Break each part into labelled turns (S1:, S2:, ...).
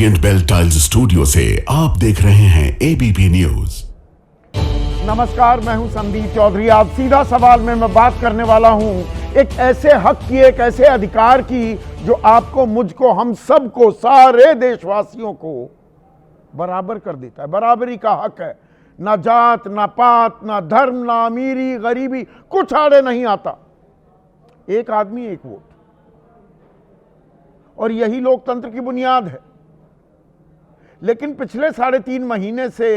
S1: Orient bell tiles studio से आप देख रहे हैं एबीपी न्यूज।
S2: नमस्कार, मैं हूं संदीप चौधरी। आज सीधा सवाल में मैं बात करने वाला हूं एक ऐसे हक की, एक ऐसे अधिकार की जो आपको, मुझको, हम सबको, सारे देशवासियों को बराबर कर देता है। बराबरी का हक है। ना जात, ना पात, ना धर्म, ना अमीरी गरीबी, कुछ आड़े नहीं आता। एक आदमी एक वोट, और यही लोकतंत्र की बुनियाद है। लेकिन पिछले 3.5 महीने से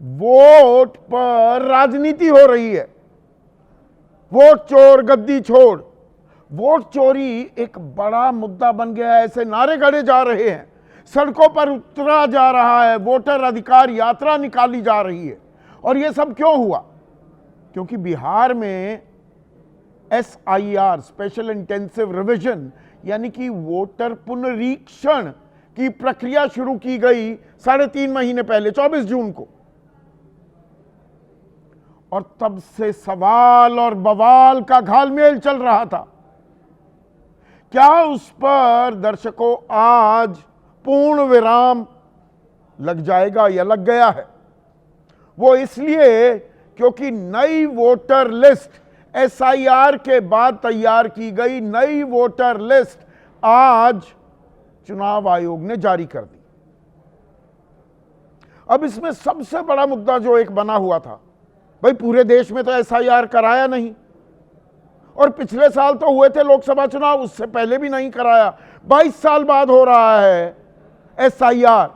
S2: वोट पर राजनीति हो रही है। वोट चोर गद्दी छोड़। वोट चोरी एक बड़ा मुद्दा बन गया है। ऐसे नारे गढ़े जा रहे हैं, सड़कों पर उतरा जा रहा है, वोटर अधिकार यात्रा निकाली जा रही है। और यह सब क्यों हुआ? क्योंकि बिहार में SIR, स्पेशल इंटेंसिव रिवीजन, यानी कि वोटर पुनरीक्षण की प्रक्रिया शुरू की गई 3.5 महीने पहले, 24 जून को। और तब से सवाल और बवाल का घालमेल चल रहा था। क्या उस पर दर्शकों आज पूर्ण विराम लग जाएगा या लग गया है? वो इसलिए क्योंकि नई वोटर लिस्ट, SIR के बाद तैयार की गई नई वोटर लिस्ट आज चुनाव आयोग ने जारी कर दी। अब इसमें सबसे बड़ा मुद्दा जो एक बना हुआ था, भाई पूरे देश में तो SIR कराया नहीं, और पिछले साल तो हुए थे लोकसभा चुनाव, उससे पहले भी नहीं कराया। 22 साल बाद हो रहा है SIR।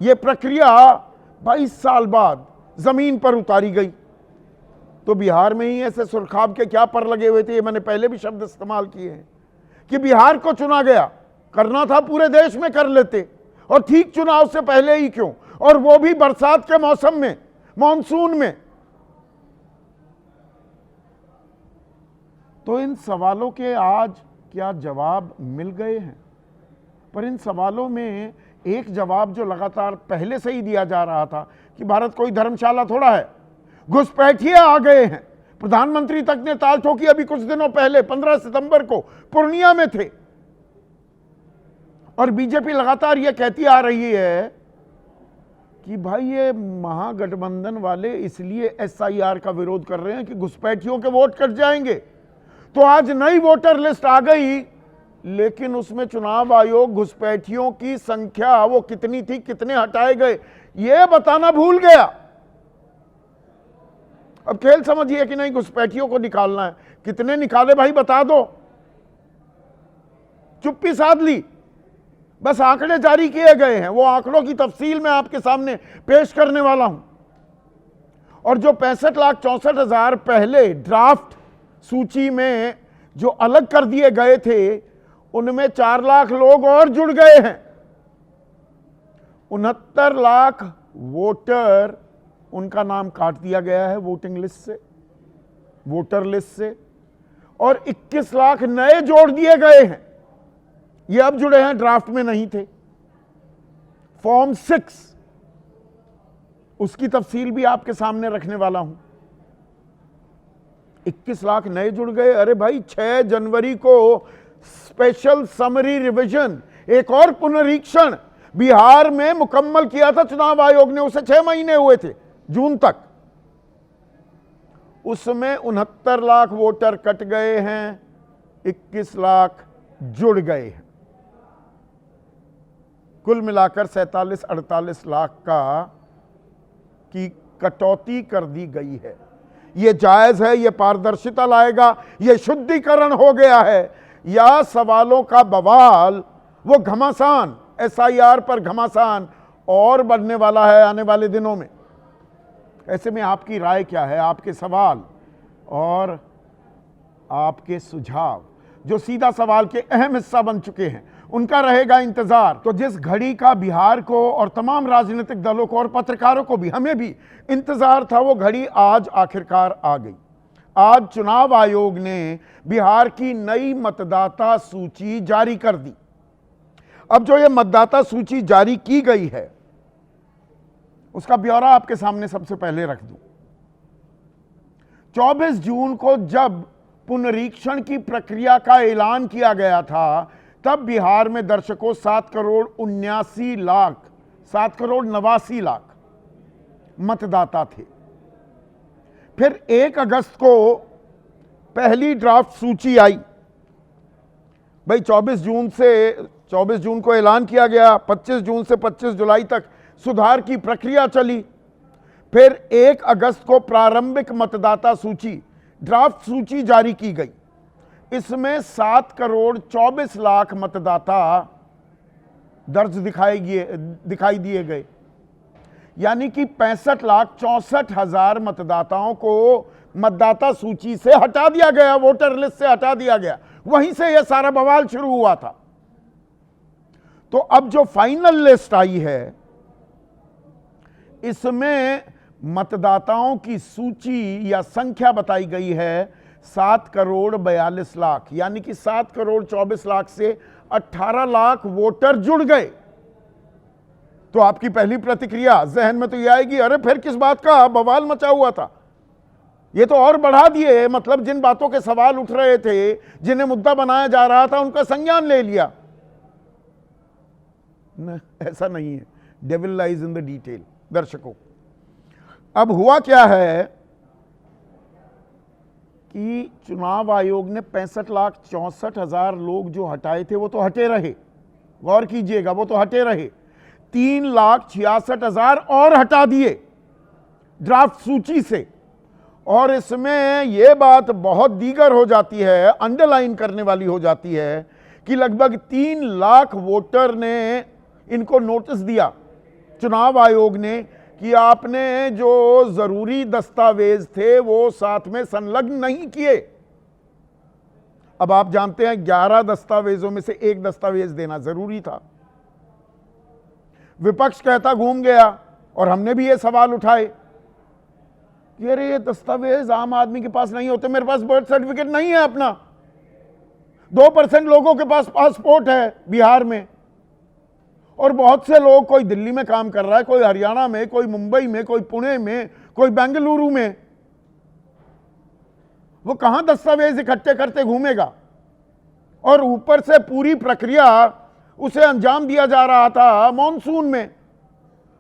S2: यह प्रक्रिया 22 साल बाद जमीन पर उतारी गई। तो बिहार में ही ऐसे सुरखाब के क्या पर लगे हुए थे, ये मैंने पहले भी शब्द इस्तेमाल किए हैं कि बिहार को चुना गया। करना था पूरे देश में कर लेते, और ठीक चुनाव से पहले ही क्यों, और वो भी बरसात के मौसम में, मॉनसून में। तो इन सवालों के आज क्या जवाब मिल गए हैं? पर इन सवालों में एक जवाब जो लगातार पहले से ही दिया जा रहा था कि भारत कोई धर्मशाला थोड़ा है, घुसपैठिए आ गए हैं। प्रधानमंत्री तक ने ताल ठोकी अभी कुछ दिनों पहले, 15 सितंबर को पूर्णिया में थे। और बीजेपी लगातार यह कहती आ रही है कि भाई ये महागठबंधन वाले इसलिए SIR का विरोध कर रहे हैं कि घुसपैठियों के वोट कट जाएंगे। तो आज नई वोटर लिस्ट आ गई, लेकिन उसमें चुनाव आयोग घुसपैठियों की संख्या वो कितनी थी, कितने हटाए गए, यह बताना भूल गया। अब खेल समझिए कि नहीं, घुसपैठियों को निकालना है। कितने निकाले भाई बता दो। चुप्पी साध ली, बस आंकड़े जारी किए गए हैं। वो आंकड़ों की तफसील मैं आपके सामने पेश करने वाला हूं। और जो 65,64,000 पहले ड्राफ्ट सूची में जो अलग कर दिए गए थे, उनमें 4 लाख लोग और जुड़ गए हैं। 69 लाख वोटर, उनका नाम काट दिया गया है वोटिंग लिस्ट से, वोटर लिस्ट से। और 21 लाख नए जोड़ दिए गए हैं। ये अब जुड़े हैं, ड्राफ्ट में नहीं थे। फॉर्म 6, उसकी तफसील भी आपके सामने रखने वाला हूं। 21 लाख नए जुड़ गए। अरे भाई 6 जनवरी को स्पेशल समरी रिवीजन, एक और पुनरीक्षण बिहार में मुकम्मल किया था चुनाव आयोग ने। उसे 6 महीने हुए थे, जून तक। उसमें 69 लाख वोटर कट गए हैं, 21 लाख जुड़ गए हैं। कुल मिलाकर 47-48 लाख की कटौती कर दी गई है। यह जायज है? यह पारदर्शिता लाएगा? यह शुद्धिकरण हो गया है? या सवालों का बवाल, वो घमासान, SIR पर घमासान और बढ़ने वाला है आने वाले दिनों में? ऐसे में आपकी राय क्या है? आपके सवाल और आपके सुझाव, जो सीधा सवाल के अहम हिस्सा बन चुके हैं, उनका रहेगा इंतजार। तो जिस घड़ी का बिहार को और तमाम राजनीतिक दलों को और पत्रकारों को भी, हमें भी इंतजार था, वो घड़ी आज आखिरकार आ गई। आज चुनाव आयोग ने बिहार की नई मतदाता सूची जारी कर दी। अब जो ये मतदाता सूची जारी की गई है, उसका ब्यौरा आपके सामने सबसे पहले रख दूं। 24 जून को जब पुनरीक्षण की प्रक्रिया का ऐलान किया गया था तब बिहार में दर्शकों 7,79,00,000 मतदाता थे। फिर 1 अगस्त को पहली ड्राफ्ट सूची आई। भाई 24 जून को ऐलान किया गया, 25 जून से 25 जुलाई तक सुधार की प्रक्रिया चली। फिर 1 अगस्त को प्रारंभिक मतदाता सूची, ड्राफ्ट सूची जारी की गई। इसमें 7,24,00,000 मतदाता दर्ज दिखाई दिए गए, यानी कि 65,64,000 मतदाताओं को मतदाता सूची से हटा दिया गया, वोटर लिस्ट से हटा दिया गया। वहीं से यह सारा बवाल शुरू हुआ था। तो अब जो फाइनल लिस्ट आई है, इसमें मतदाताओं की सूची या संख्या बताई गई है 7,42,00,000, यानी कि 7,24,00,000 से 18 लाख वोटर जुड़ गए। तो आपकी पहली प्रतिक्रिया जहन में तो यह आएगी, अरे फिर किस बात का बवाल मचा हुआ था, ये तो और बढ़ा दिए। मतलब जिन बातों के सवाल उठ रहे थे, जिन्हें मुद्दा बनाया जा रहा था, उनका संज्ञान ले लिया। न, ऐसा नहीं है। Devil lies in the detail. दर्शकों, अब हुआ क्या है कि चुनाव आयोग ने 65,64,000 लोग जो हटाए थे वो तो हटे रहे, गौर कीजिएगा, वो तो हटे रहे। 3,66,000 और हटा दिए ड्राफ्ट सूची से। और इसमें यह बात बहुत दीगर हो जाती है, अंडरलाइन करने वाली हो जाती है कि लगभग 3 लाख वोटर ने इनको नोटिस दिया चुनाव आयोग ने कि आपने जो जरूरी दस्तावेज थे वो साथ में संलग्न नहीं किए। अब आप जानते हैं 11 दस्तावेजों में से एक दस्तावेज देना जरूरी था। विपक्ष कहता घूम गया, और हमने भी ये सवाल उठाए कि अरे ये दस्तावेज आम आदमी के पास नहीं होते। मेरे पास बर्थ सर्टिफिकेट नहीं है अपना, 2% लोगों के पास पासपोर्ट है बिहार में, और बहुत से लोग, कोई दिल्ली में काम कर रहा है, कोई हरियाणा में, कोई मुंबई में, कोई पुणे में, कोई बेंगलुरु में। वो कहां दस्तावेज इकट्ठे करते घूमेगा? और ऊपर से पूरी प्रक्रिया उसे अंजाम दिया जा रहा था मॉनसून में,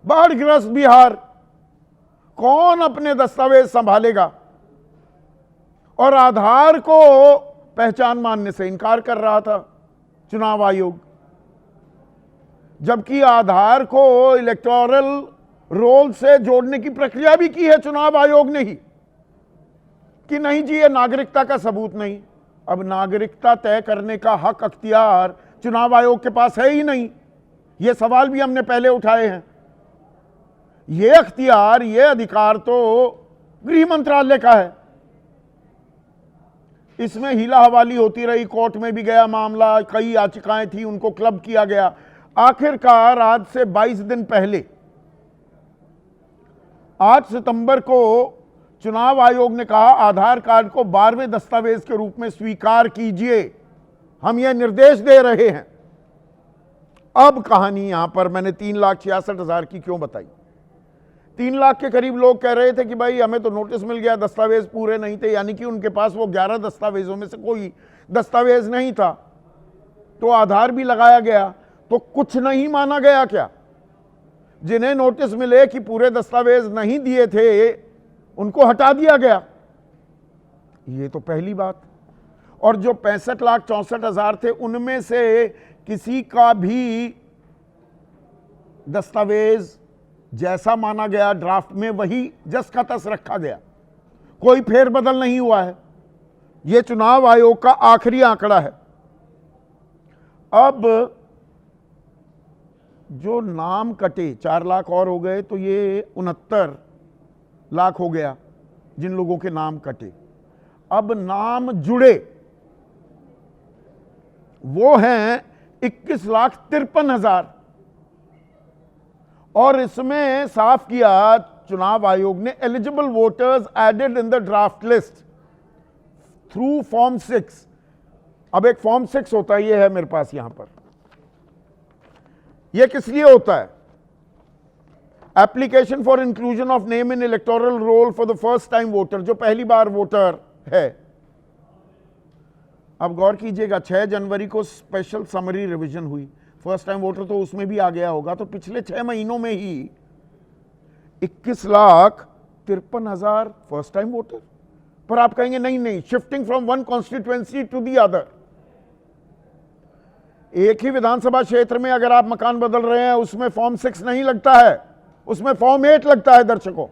S2: बाढ़ग्रस्त बिहार। कौन अपने दस्तावेज संभालेगा? और आधार को पहचान मानने से इनकार कर रहा था चुनाव आयोग, जबकि आधार को इलेक्टोरल रोल से जोड़ने की प्रक्रिया भी की है चुनाव आयोग ने ही, कि नहीं जी ये नागरिकता का सबूत नहीं। अब नागरिकता तय करने का हक, अख्तियार चुनाव आयोग के पास है ही नहीं। ये सवाल भी हमने पहले उठाए हैं। ये अख्तियार, ये अधिकार तो गृह मंत्रालय का है। इसमें हीला हवाली होती रही, कोर्ट में भी गया मामला, कई याचिकाएं थी, उनको क्लब किया गया। आखिरकार आज से 22 दिन पहले 8 सितंबर को चुनाव आयोग ने कहा आधार कार्ड को 12वें दस्तावेज के रूप में स्वीकार कीजिए, हम यह निर्देश दे रहे हैं। अब कहानी यहां पर मैंने 3,66,000 की क्यों बताई? 3 लाख के करीब लोग कह रहे थे कि भाई हमें तो नोटिस मिल गया, दस्तावेज पूरे नहीं थे, यानी कि उनके पास वो 11 दस्तावेजों में से कोई दस्तावेज नहीं था। तो आधार भी लगाया गया, तो कुछ नहीं माना गया क्या? जिन्हें नोटिस मिले कि पूरे दस्तावेज नहीं दिए थे, उनको हटा दिया गया। ये तो पहली बात। और जो 65,64,000 थे, उनमें से किसी का भी दस्तावेज जैसा माना गया ड्राफ्ट में, वही जस का तस रखा गया, कोई फेरबदल नहीं हुआ है। यह चुनाव आयोग का आखिरी आंकड़ा है। अब जो नाम कटे 4 लाख और हो गए, तो ये 69 लाख हो गया जिन लोगों के नाम कटे। अब नाम जुड़े वो हैं 21,53,000। और इसमें साफ किया चुनाव आयोग ने, eligible voters added in the draft list through form 6। अब एक फॉर्म 6 होता है, ये है मेरे पास यहां पर। यह किस लिए होता है? Application for inclusion of name in electoral roll for the first time voter, जो पहली बार वोटर है। अब गौर कीजिएगा, 6 जनवरी को स्पेशल समरी रिवीजन हुई, फर्स्ट टाइम वोटर तो उसमें भी आ गया होगा, तो पिछले 6 महीनों में ही 21,53,000 फर्स्ट टाइम वोटर। पर आप कहेंगे नहीं नहीं, shifting from one constituency to the other. एक ही विधानसभा क्षेत्र में अगर आप मकान बदल रहे हैं, उसमें फॉर्म 6 नहीं लगता है, उसमें फॉर्म 8 लगता है दर्शकों।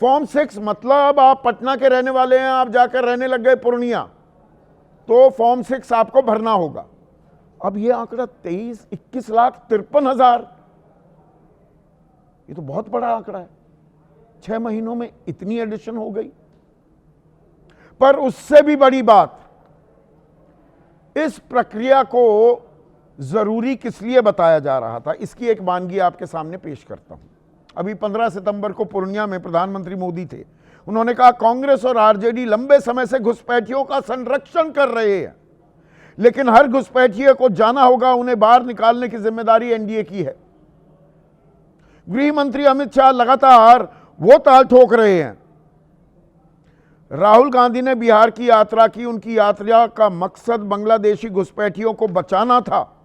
S2: फॉर्म 6 मतलब आप पटना के रहने वाले हैं, आप जाकर रहने लग गए पूर्णिया, तो फॉर्म 6 आपको भरना होगा। अब ये आंकड़ा 21,53,000, ये तो बहुत बड़ा आंकड़ा है। 6 महीनों में इतनी एडिशन हो गई। पर उससे भी बड़ी बात, इस प्रक्रिया को जरूरी किस लिए बताया जा रहा था, इसकी एक वानगी आपके सामने पेश करता हूं। अभी 15 सितंबर को पूर्णिया में प्रधानमंत्री मोदी थे। उन्होंने कहा कांग्रेस और आरजेडी लंबे समय से घुसपैठियों का संरक्षण कर रहे हैं, लेकिन हर घुसपैठिए को जाना होगा, उन्हें बाहर निकालने की जिम्मेदारी एनडीए की है। गृह मंत्री अमित शाह लगातार वो ताल ठोक रहे हैं। राहुल गांधी ने बिहार की यात्रा की, उनकी यात्रा का मकसद बांग्लादेशी घुसपैठियों को बचाना था।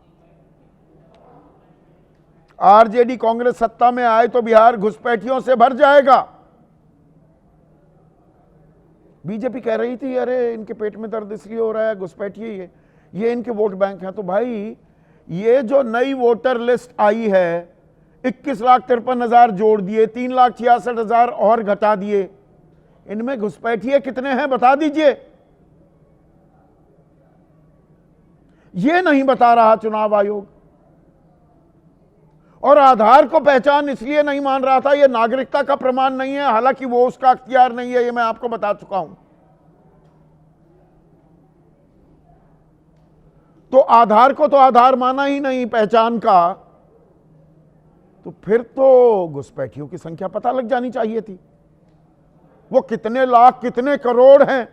S2: आरजेडी कांग्रेस सत्ता में आए तो बिहार घुसपैठियों से भर जाएगा। बीजेपी कह रही थी अरे इनके पेट में दर्द इसलिए हो रहा है, घुसपैठिए ये इनके वोट बैंक हैं। तो भाई ये जो नई वोटर लिस्ट आई है, 21,53,000 जोड़ दिए, 3,66,000 और घटा दिए, इनमें घुसपैठिए कितने हैं बता दीजिए। ये नहीं बता रहा चुनाव आयोग। और आधार को पहचान इसलिए नहीं मान रहा था, यह नागरिकता का प्रमाण नहीं है, हालांकि वो उसका अख्तियार नहीं है, ये मैं आपको बता चुका हूं। तो आधार को तो आधार माना ही नहीं पहचान का, तो फिर तो घुसपैठियों की संख्या पता लग जानी चाहिए थी। वो कितने लाख कितने करोड़ हैं,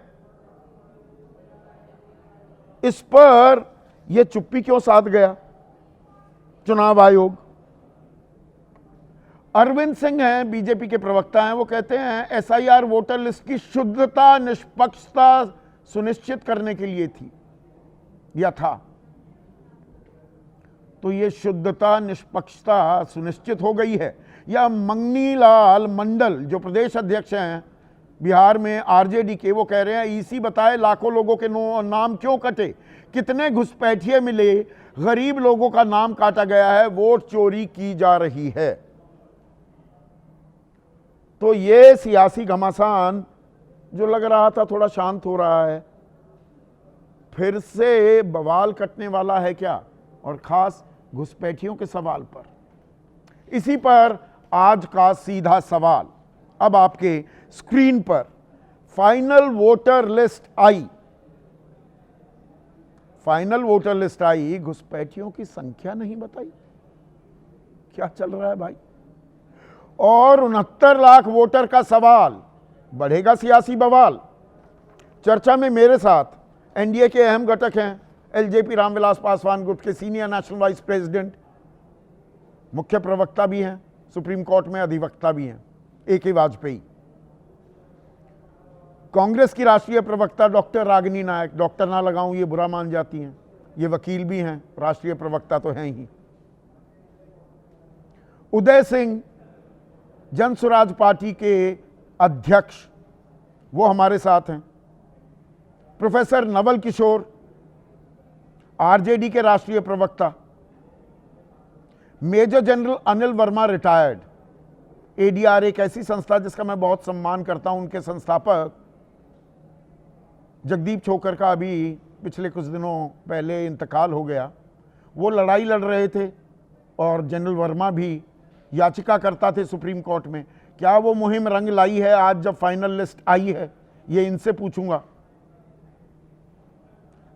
S2: इस पर यह चुप्पी क्यों साध गया चुनाव आयोग। अरविंद सिंह हैं, बीजेपी के प्रवक्ता हैं, वो कहते हैं एसआईआर वोटर लिस्ट की शुद्धता निष्पक्षता सुनिश्चित करने के लिए थी या था। तो ये शुद्धता निष्पक्षता सुनिश्चित हो गई है या मंगनी लाल मंडल जो प्रदेश अध्यक्ष हैं बिहार में आरजेडी के, वो कह रहे हैं ईसी बताए लाखों लोगों के नाम क्यों कटे, कितने घुसपैठिए मिले, गरीब लोगों का नाम काटा गया है, वोट चोरी की जा रही है। तो ये सियासी घमासान जो लग रहा था थोड़ा शांत हो रहा है, फिर से बवाल कटने वाला है क्या, और खास घुसपैठियों के सवाल पर। इसी पर आज का सीधा सवाल। अब आपके स्क्रीन पर फाइनल वोटर लिस्ट आई, फाइनल वोटर लिस्ट आई, घुसपैठियों की संख्या नहीं बताई। क्या चल रहा है भाई। और 69 लाख वोटर का सवाल, बढ़ेगा सियासी बवाल। चर्चा में मेरे साथ एनडीए के अहम घटक हैं एलजेपी रामविलास पासवान, गुट के सीनियर नेशनल वाइस प्रेसिडेंट, मुख्य प्रवक्ता भी हैं, सुप्रीम कोर्ट में अधिवक्ता भी हैं, ए.के. वाजपेयी। कांग्रेस की राष्ट्रीय प्रवक्ता डॉक्टर रागिनी नायक, डॉक्टर ना लगाऊं ये बुरा मान जाती हैं, ये वकील भी हैं, राष्ट्रीय प्रवक्ता तो हैं ही। उदय सिंह जन स्वराज पार्टी के अध्यक्ष, वो हमारे साथ हैं। प्रोफेसर नवल किशोर आरजेडी के राष्ट्रीय प्रवक्ता। Major general Anil Verma retired, ADR एक ऐसी संस्था जिसका मैं बहुत सम्मान करता हूं, उनके संस्थापक जगदीप छोकर का अभी पिछले कुछ दिनों पहले इंतकाल हो गया। वो लड़ाई लड़ रहे थे और जनरल वर्मा भी याचिका करता थे सुप्रीम कोर्ट में। क्या वो मुहिम रंग लाई है आज जब फाइनल लिस्ट आई है, ये इनसे पूछूंगा।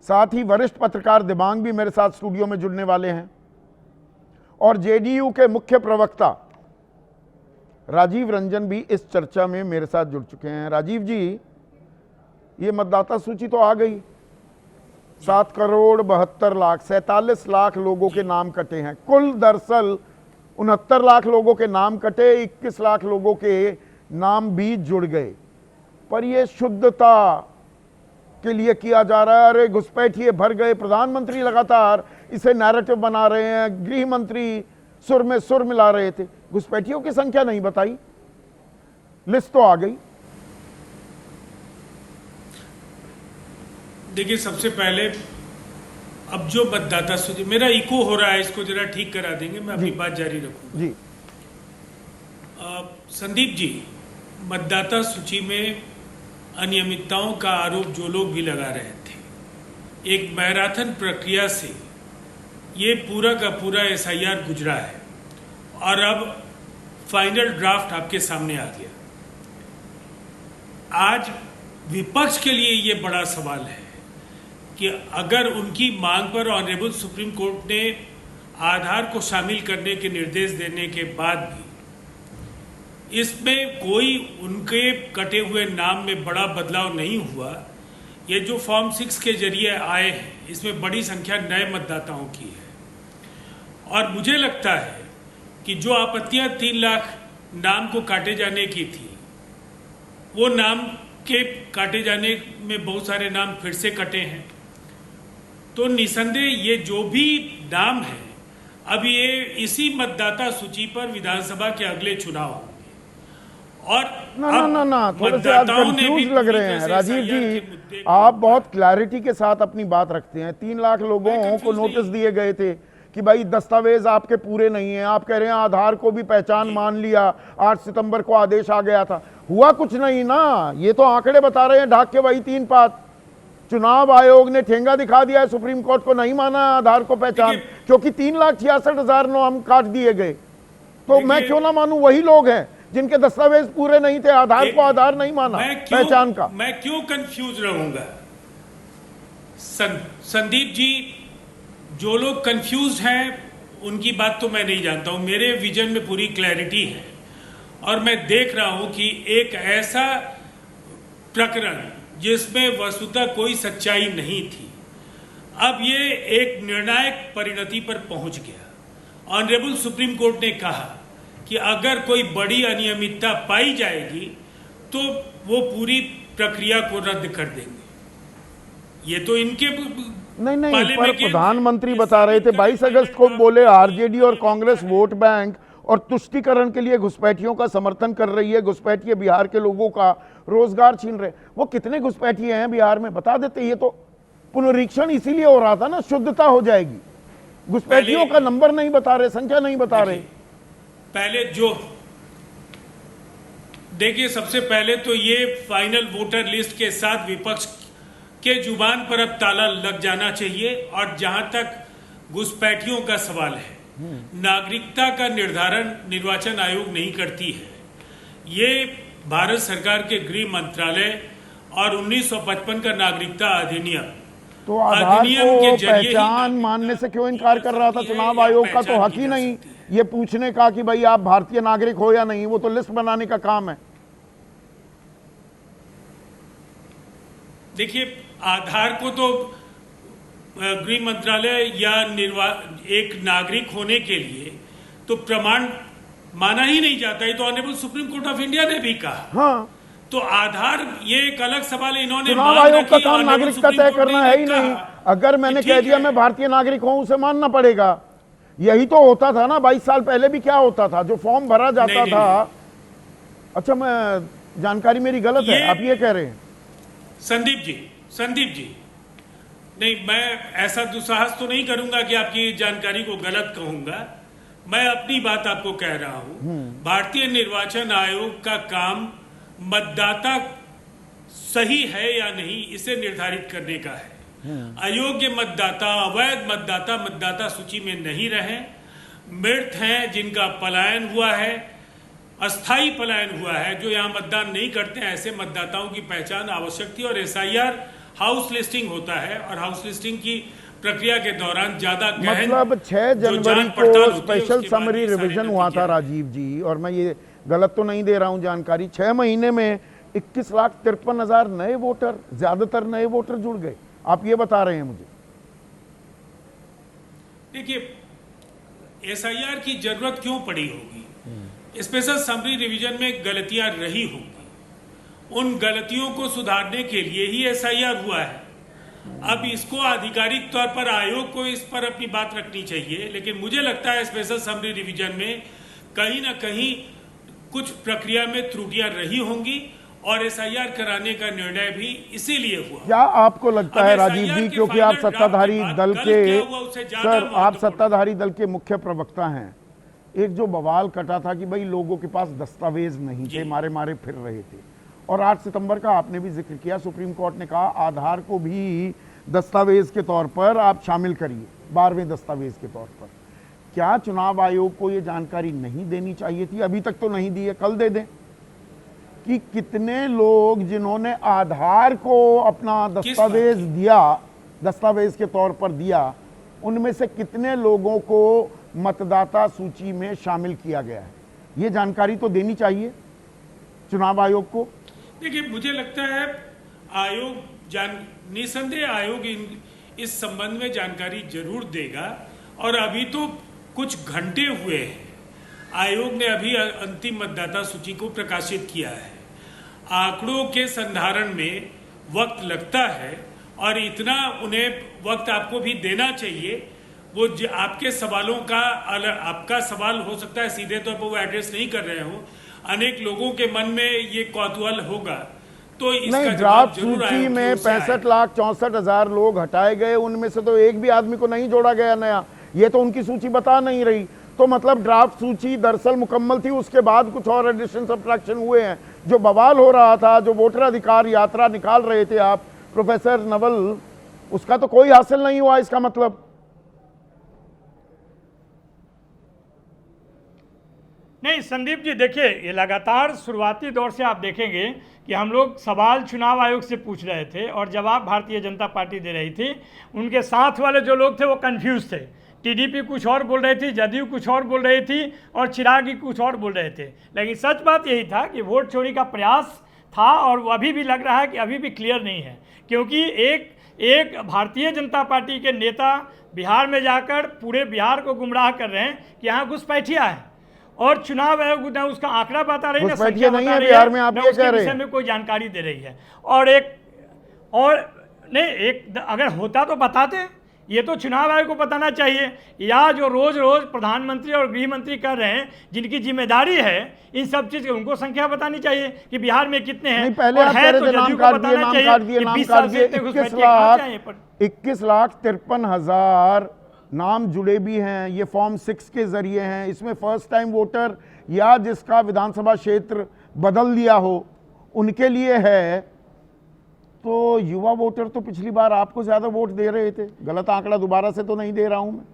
S2: साथ ही वरिष्ठ पत्रकार दिबांग भी मेरे साथ स्टूडियो में जुड़ने वाले हैं, और जेडीयू के मुख्य प्रवक्ता राजीव रंजन भी इस चर्चा में मेरे साथ जुड़ चुके हैं। राजीव जी, ये मतदाता सूची तो आ गई, 7,72,00,000 47 लाख लोगों के नाम कटे हैं कुल। दरअसल 69 लाख लोगों के नाम कटे, 21 लाख लोगों के नाम भी जुड़ गए। पर ये शुद्धता के लिए किया जा रहा है। अरे घुसपैठिए भर गए, प्रधानमंत्री लगातार इसे नैरेटिव बना रहे हैं, गृह मंत्री सुर में सुर मिला रहे थे। घुसपैठियों की संख्या नहीं बताई, लिस्ट तो आ गई।
S3: देखिए, सबसे पहले अब जो मतदाता सूची, मेरा इको हो रहा है, इसको जरा ठीक करा देंगे, मैं अपनी बात जारी रखूंगा।
S2: जी
S3: संदीप जी, मतदाता सूची में अनियमितताओं का आरोप जो लोग भी लगा रहे थे, एक मैराथन प्रक्रिया से ये पूरा का पूरा एसआईआर गुजरा है और अब फाइनल ड्राफ्ट आपके सामने आ गया। आज विपक्ष के लिए ये बड़ा सवाल है कि अगर उनकी मांग पर ऑनरेबल सुप्रीम कोर्ट ने आधार को शामिल करने के निर्देश देने के बाद भी इसमें कोई उनके कटे हुए नाम में बड़ा बदलाव नहीं हुआ, ये जो फॉर्म 6 के जरिए आए हैं इसमें बड़ी संख्या नए मतदाताओं की है। और मुझे लगता है कि जो आपत्तियां 3 लाख नाम को काटे जाने की थी, वो नाम के काटे जाने में बहुत सारे नाम फिर से कटे हैं। तो निसंदेह ये जो भी नाम है, अब ये इसी मतदाता सूची पर विधानसभा के अगले चुनाव होंगे। और
S2: ना थोड़े से आप कंफ्यूज लग रहे हैं राजीव जी। आप बहुत क्लैरिटी के साथ अपनी बात रखते हैं। 3 लाख लोगों को नोटिस दिए गए थे कि भाई दस्तावेज आपके पूरे नहीं है। आप कह रहे हैं आधार को भी पहचान मान लिया, 8 सितंबर को आदेश आ गया था, हुआ कुछ नहीं ना। ये तो आंकड़े बता रहे हैं, ढाक के वही 3 पात। चुनाव आयोग ने ठेंगा दिखा दिया है, सुप्रीम कोर्ट को नहीं माना आधार को पहचान, क्योंकि 3,66,000 नाम काट दिए गए। तो मैं क्यों ना मानूं? वही लोग हैं जिनके दस्तावेज पूरे नहीं थे, आधार को आधार नहीं माना पहचान का।
S3: मैं क्यों कंफ्यूज रहूंगा संदीप जी? जो लोग कंफ्यूज हैं उनकी बात तो मैं नहीं जानता हूं, मेरे विजन में पूरी क्लैरिटी है और मैं देख रहा हूं कि एक ऐसा प्रकरण जिसमें वस्तुतः कोई सच्चाई नहीं थी, अब ये एक निर्णायक परिणति पर पहुंच गया। ऑनरेबल सुप्रीम कोर्ट ने कहा कि अगर कोई बड़ी अनियमितता पाई जाएगी तो वो पूरी प्रक्रिया को रद्द कर देंगे। ये तो इनके
S2: नहीं पर प्रधानमंत्री बता रहे थे 22 अगस्त को, बोले आरजेडी और कांग्रेस वोट बैंक और तुष्टीकरण के लिए घुसपैठियों का समर्थन कर रही है। घुसपैठिए बिहार के लोगों का रोजगार छीन रहे। वो कितने घुसपैठिए हैं बिहार में बता देते। ये तो पुनरीक्षण इसीलिए हो रहा था ना, शुद्धता हो जाएगी। घुसपैठियों का नंबर नहीं बता रहे, संख्या नहीं बता रहे।
S3: पहले जो देखिए, सबसे पहले तो ये फाइनल वोटर लिस्ट के साथ विपक्ष के जुबान पर अब ताला लग जाना चाहिए। और जहां तक घुसपैठियों का सवाल है, नागरिकता का निर्धारण निर्वाचन आयोग नहीं करती है, ये भारत सरकार के गृह मंत्रालय और 1955 का नागरिकता अधिनियम,
S2: तो आधार को पहचान मानने से क्यों इनकार कर रहा था चुनाव आयोग का? तो हक ही नहीं ये पूछने का कि भाई आप भारतीय नागरिक हो या नहीं, वो तो लिस्ट बनाने का काम है।
S3: देखिए, आधार को तो गृह मंत्रालय या एक नागरिक होने के लिए तो प्रमाण माना ही नहीं जाता है। तो honourable supreme court of India ने भी कहा।
S2: हाँ,
S3: तो आधार ये एक अलग सवाल है। इन्होंने
S2: चुनाव आयोग का काम नागरिकता तय करना है ही नहीं। अगर मैंने कह दिया मैं भारतीय नागरिक हूं, उसे मानना पड़ेगा। यही तो होता था ना 22 साल पहले भी। क्या होता था? जो फॉर्म भरा जाता था। अच्छा, मैं जानकारी मेरी गलत है, आप ये कह रहे हैं?
S3: संदीप जी नहीं, मैं ऐसा दुस्साहस तो नहीं करूंगा कि आपकी जानकारी को गलत कहूंगा। मैं अपनी बात आपको कह रहा हूं। भारतीय निर्वाचन आयोग का काम मतदाता सही है या नहीं इसे निर्धारित करने का है। अयोग्य मतदाता, अवैध मतदाता मतदाता सूची में नहीं रहे। मृत हैं जिनका पलायन हुआ है, अस्थायी पलायन हुआ है, जो यहाँ मतदान नहीं करते हैं, ऐसे मतदाताओं की पहचान आवश्यक थी। और एसआईआर हाउस लिस्टिंग होता है और हाउस लिस्टिंग की प्रक्रिया के दौरान ज्यादा
S2: मतलब 6 जनवरी को स्पेशल समरी रिवीजन हुआ था राजीव जी, और मैं ये गलत तो नहीं दे रहा हूं जानकारी। 6 महीने में 21,53,000 नए वोटर, ज्यादातर नए वोटर जुड़ गए, आप ये बता रहे हैं मुझे?
S3: देखिए, एसआईआर की जरूरत क्यों पड़ी होगी? स्पेशल समरी रिवीजन में गलतियां रही होंगी उन गलतियों को सुधारने के लिए ही एसआईआर हुआ है। अब इसको आधिकारिक तौर पर आयोग को इस पर अपनी बात रखनी चाहिए, लेकिन मुझे लगता है स्पेशल समरी रिवीजन में कहीं ना कहीं कुछ प्रक्रिया में त्रुटियां रही होंगी और एसआईआर कराने का निर्णय भी इसीलिए हुआ।
S2: क्या आपको लगता है राजीव जी, क्योंकि आप सत्ताधारी दल के सर, आप सत्ताधारी दल के मुख्य प्रवक्ता हैं, एक जो बवाल कटा था कि भाई लोगों के पास दस्तावेज नहीं थे, मारे मारे फिर रहे थे, और 8 सितंबर का आपने भी जिक्र किया, सुप्रीम कोर्ट ने कहा आधार को भी दस्तावेज के तौर पर आप शामिल करिए, 12वें दस्तावेज के तौर पर। क्या चुनाव आयोग को ये जानकारी नहीं देनी चाहिए थी? अभी तक तो नहीं दी है, कल दे दें कि कितने लोग जिन्होंने आधार को अपना दस्तावेज दिया, दस्तावेज के तौर पर दिया, उनमें से कितने लोगों को मतदाता सूची में शामिल किया गया है, ये जानकारी तो देनी चाहिए चुनाव आयोग को।
S3: देखिए, मुझे लगता है आयोग निसंदेह आयोग इस संबंध में जानकारी जरूर देगा, और अभी तो कुछ घंटे हुए हैं, आयोग ने अभी अंतिम मतदाता सूची को प्रकाशित किया है। आंकड़ों के संधारण में वक्त लगता है और इतना उन्हें वक्त आपको भी देना चाहिए। वो आपके सवालों का आपका सवाल हो सकता है सीधे तौर पर वो एड्रेस नहीं कर रहे हो, अनेक लोगों के मन में ये कौतूहल होगा, तो इसका
S2: नहीं, ड्राफ्ट सूची में 65,64,000 लोग हटाए गए, उनमें से तो एक भी आदमी को नहीं जोड़ा गया नया, ये तो उनकी सूची बता नहीं रही। तो मतलब ड्राफ्ट सूची दरअसल मुकम्मल थी, उसके बाद कुछ और एडिशन सब्ट्रैक्शन हुए हैं। जो बवाल हो रहा था, जो वोटर अधिकार यात्रा निकाल रहे थे आप प्रोफेसर नवल, उसका तो कोई हासिल नहीं हुआ इसका मतलब।
S4: नहीं संदीप जी, देखिए ये लगातार शुरुआती दौर से आप देखेंगे कि हम लोग सवाल चुनाव आयोग से पूछ रहे थे और जवाब भारतीय जनता पार्टी दे रही थी। उनके साथ वाले जो लोग थे वो कंफ्यूज थे, टीडीपी कुछ और बोल रही थी, जदयू कुछ और बोल रही थी और चिरागी कुछ और बोल रहे थे। लेकिन सच बात यही था कि वोट चोरी का प्रयास था, और वो अभी भी लग रहा है कि अभी भी क्लियर नहीं है, क्योंकि एक भारतीय जनता पार्टी के नेता बिहार में जाकर पूरे बिहार को गुमराह कर रहे हैं कि यहाँ घुसपैठिया है, और चुनाव आयोग न उसका आंकड़ा बता रही है, संख्या बता रही है, न उसके विषय में कोई जानकारी दे रही है। और अगर होता तो बताते, ये तो चुनाव आयोग को बताना चाहिए। या जो रोज रोज प्रधानमंत्री और गृह मंत्री कर रहे हैं, जिनकी जिम्मेदारी है इन सब चीज की, उनको संख्या बतानी चाहिए कि बिहार में कितने हैं।
S2: पहले आप कह रहे थे नाम काट दिए 21,53,000 नाम जुड़े भी हैं, ये फॉर्म 6 के जरिए हैं। इसमें फर्स्ट टाइम वोटर या जिसका विधानसभा क्षेत्र बदल दिया हो उनके लिए है। तो युवा वोटर तो पिछली बार आपको ज्यादा वोट दे रहे थे, गलत आंकड़ा दोबारा से तो नहीं दे रहा हूं मैं।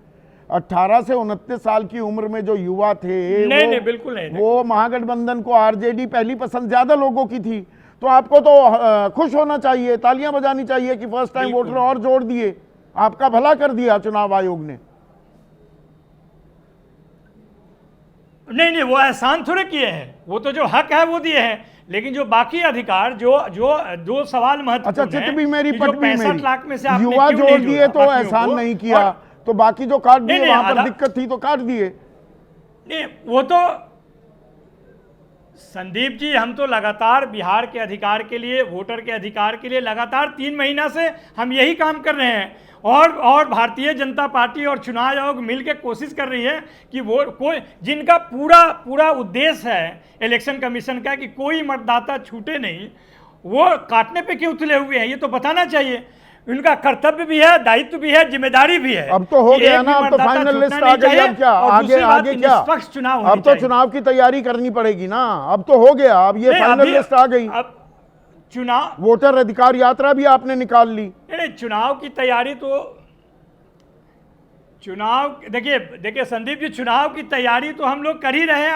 S2: 18 से 29 साल की उम्र में जो युवा थे
S4: नहीं, बिल्कुल नहीं,
S2: वो महागठबंधन को आरजेडी पहली पसंद ज्यादा लोगों की थी। तो आपको तो खुश होना चाहिए, तालियां बजानी चाहिए कि फर्स्ट टाइम वोटर और जोड़ दिए, आपका भला कर दिया चुनाव आयोग ने।
S4: नहीं, वो एहसान थोड़े किए हैं, वो तो जो हक है वो दिए हैं, लेकिन जो बाकी अधिकार जो दो सवाल महत्वपूर्ण
S2: अच्छा, चित भी मेरी पट भी
S4: 65 लाख में से आपने
S2: युवा
S4: क्यों
S2: जोड़
S4: नहीं
S2: दिए तो
S4: जोड़ा
S2: एहसान नहीं किया, तो बाकी जो काट दिए वहां पर दिक्कत थी तो काट दिए।
S4: नहीं, वो तो संदीप जी, हम तो लगातार बिहार के अधिकार के लिए, वोटर के अधिकार के लिए लगातार 3 महीना से हम यही काम कर रहे हैं, और भारतीय जनता पार्टी और चुनाव आयोग मिलकर कोशिश कर रही है कि वो कोई जिनका पूरा उद्देश्य है इलेक्शन कमीशन का कि कोई मतदाता छूटे नहीं, वो काटने पे क्यों उतले हुए हैं, ये तो बताना चाहिए। उनका कर्तव्य भी है, दायित्व भी है, जिम्मेदारी भी है।
S2: अब तो हो गया ना, अब तो फाइनल लिस्ट आ गई, अब क्या आगे क्या,
S4: निष्पक्ष चुनाव
S2: अब तो चुनाव की तैयारी करनी पड़ेगी ना, अब तो हो गया, अब ये फाइनल लिस्ट आ गई।
S4: अब चुनाव
S2: वोटर अधिकार यात्रा भी आपने निकाल ली।
S4: नहीं, चुनाव की तैयारी तो देखिए संदीप जी, चुनाव की तैयारी तो हम लोग कर ही रहे हैं,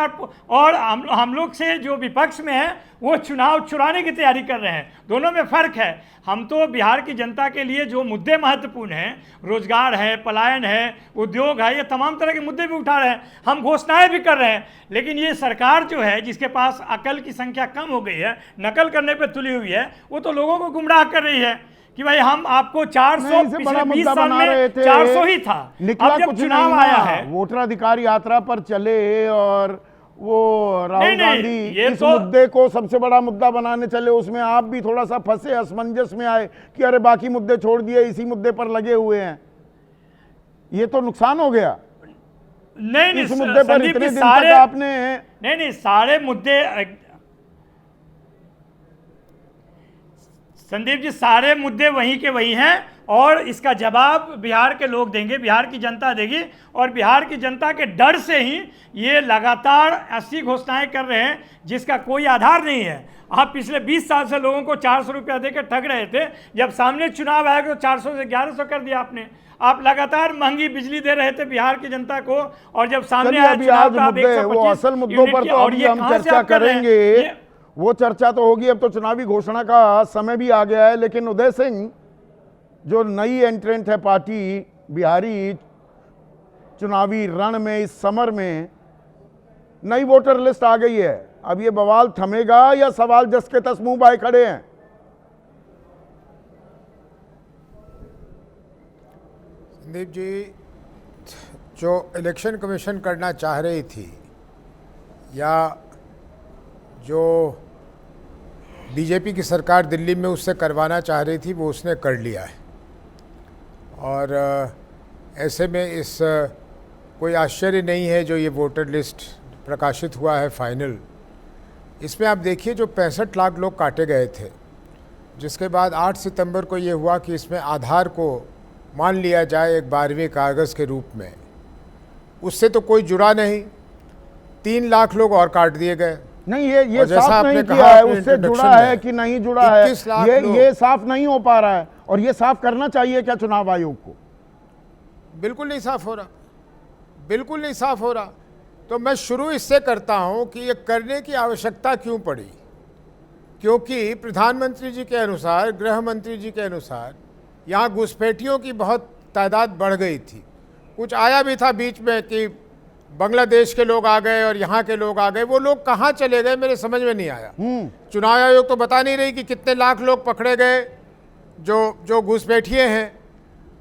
S4: और हम लोग से जो विपक्ष में है वो चुनाव चुराने की तैयारी कर रहे हैं। दोनों में फर्क है। हम तो बिहार की जनता के लिए जो मुद्दे महत्वपूर्ण हैं, रोजगार है, पलायन है, उद्योग है, ये तमाम तरह के मुद्दे भी उठा रहे हैं, हम घोषणाएं भी कर रहे हैं। लेकिन ये सरकार जो है, जिसके पास अकल की संख्या कम हो गई है, नकल करने पर तुली हुई है, वो तो लोगों को गुमराह कर रही है कि भाई हम आपको 400 पिछले 20 साल में 400 ही था,
S2: निकला
S4: अब जब
S2: कुछ
S4: चुनाव
S2: नहीं
S4: आया है।
S2: वोटर अधिकार यात्रा पर चले और वो राहुल
S4: नहीं,
S2: गांधी
S4: ये
S2: इस
S4: तो-
S2: मुद्दे को सबसे बड़ा मुद्दा बनाने चले, उसमें आप भी थोड़ा सा फंसे, असमंजस में आए कि अरे बाकी मुद्दे छोड़ दिए, इसी मुद्दे पर लगे हुए हैं। ये तो नुकसान हो गया।
S4: नहीं
S2: इस मुद्दे पर
S4: संदीप
S2: इतने
S4: जी,
S2: दिन
S4: सारे
S2: तक आपने
S4: नहीं सारे मुद्दे संदीप जी, सारे मुद्दे वहीं के वहीं हैं और इसका जवाब बिहार के लोग देंगे, बिहार की जनता देगी। और बिहार की जनता के डर से ही ये लगातार ऐसी घोषणाएं कर रहे हैं जिसका कोई आधार नहीं है। आप पिछले 20 साल से लोगों को 400 रुपया देकर ठग रहे थे, जब सामने चुनाव आएगा तो 400 से 1100 कर दिया आपने। आप लगातार महंगी बिजली दे रहे थे बिहार की जनता को, और जब सामने
S2: चलिए
S4: आया
S2: अभी
S4: चुनाव
S2: आज
S4: तो आप
S2: मुद्दे,
S4: 125
S2: वो असल मुद्दों पर
S4: यूनिट
S2: तो
S4: और
S2: अभी
S4: ये
S2: हम
S4: कहाँ से
S2: चर्चा
S4: आप कर रहे हैं?
S2: करेंगे, वो चर्चा तो होगी। अब तो चुनावी घोषणा का समय भी आ गया है। लेकिन उदय सिंह जो नई एंट्रेंट है पार्टी बिहारी चुनावी रण में, इस समर में नई वोटर लिस्ट आ गई है। अब ये बवाल थमेगा या सवाल जस के तस मुंह बाए खड़े हैं?
S5: संदीप जी, जो इलेक्शन कमीशन करना चाह रही थी या जो बीजेपी की सरकार दिल्ली में उससे करवाना चाह रही थी, वो उसने कर लिया है। और ऐसे में इस कोई आश्चर्य नहीं है जो ये वोटर लिस्ट प्रकाशित हुआ है फाइनल। इसमें आप देखिए जो 65 लाख लोग काटे गए थे, जिसके बाद 8 सितंबर को ये हुआ कि इसमें आधार को मान लिया जाए एक 12वें कागज़ के रूप में, उससे तो कोई जुड़ा नहीं। 3 लाख लोग और काट दिए गए।
S2: नहीं, ये
S5: और जैसा
S2: साफ
S5: आपने
S2: नहीं
S5: कहा
S2: किया है,
S5: अपने
S2: उससे जुड़ा
S5: इंट्रोडक्शन
S2: है
S5: में,
S2: कि नहीं जुड़ा है,
S5: 21 लाख
S2: ये साफ नहीं हो पा रहा है। और ये साफ करना चाहिए क्या चुनाव आयोग को?
S5: बिल्कुल नहीं साफ हो रहा, बिल्कुल नहीं साफ हो रहा। तो मैं शुरू इससे करता हूं कि ये करने की आवश्यकता क्यों पड़ी। क्योंकि प्रधानमंत्री जी के अनुसार, गृह मंत्री जी के अनुसार, यहाँ घुसपैठियों की बहुत तादाद बढ़ गई थी। कुछ आया भी था बीच में कि बांग्लादेश के लोग आ गए और यहाँ के लोग आ गए। वो लोग कहाँ चले गए मेरे समझ में नहीं आया। चुनाव आयोग तो बता नहीं रही कि कितने लाख लोग पकड़े गए जो घुसपैठिए हैं।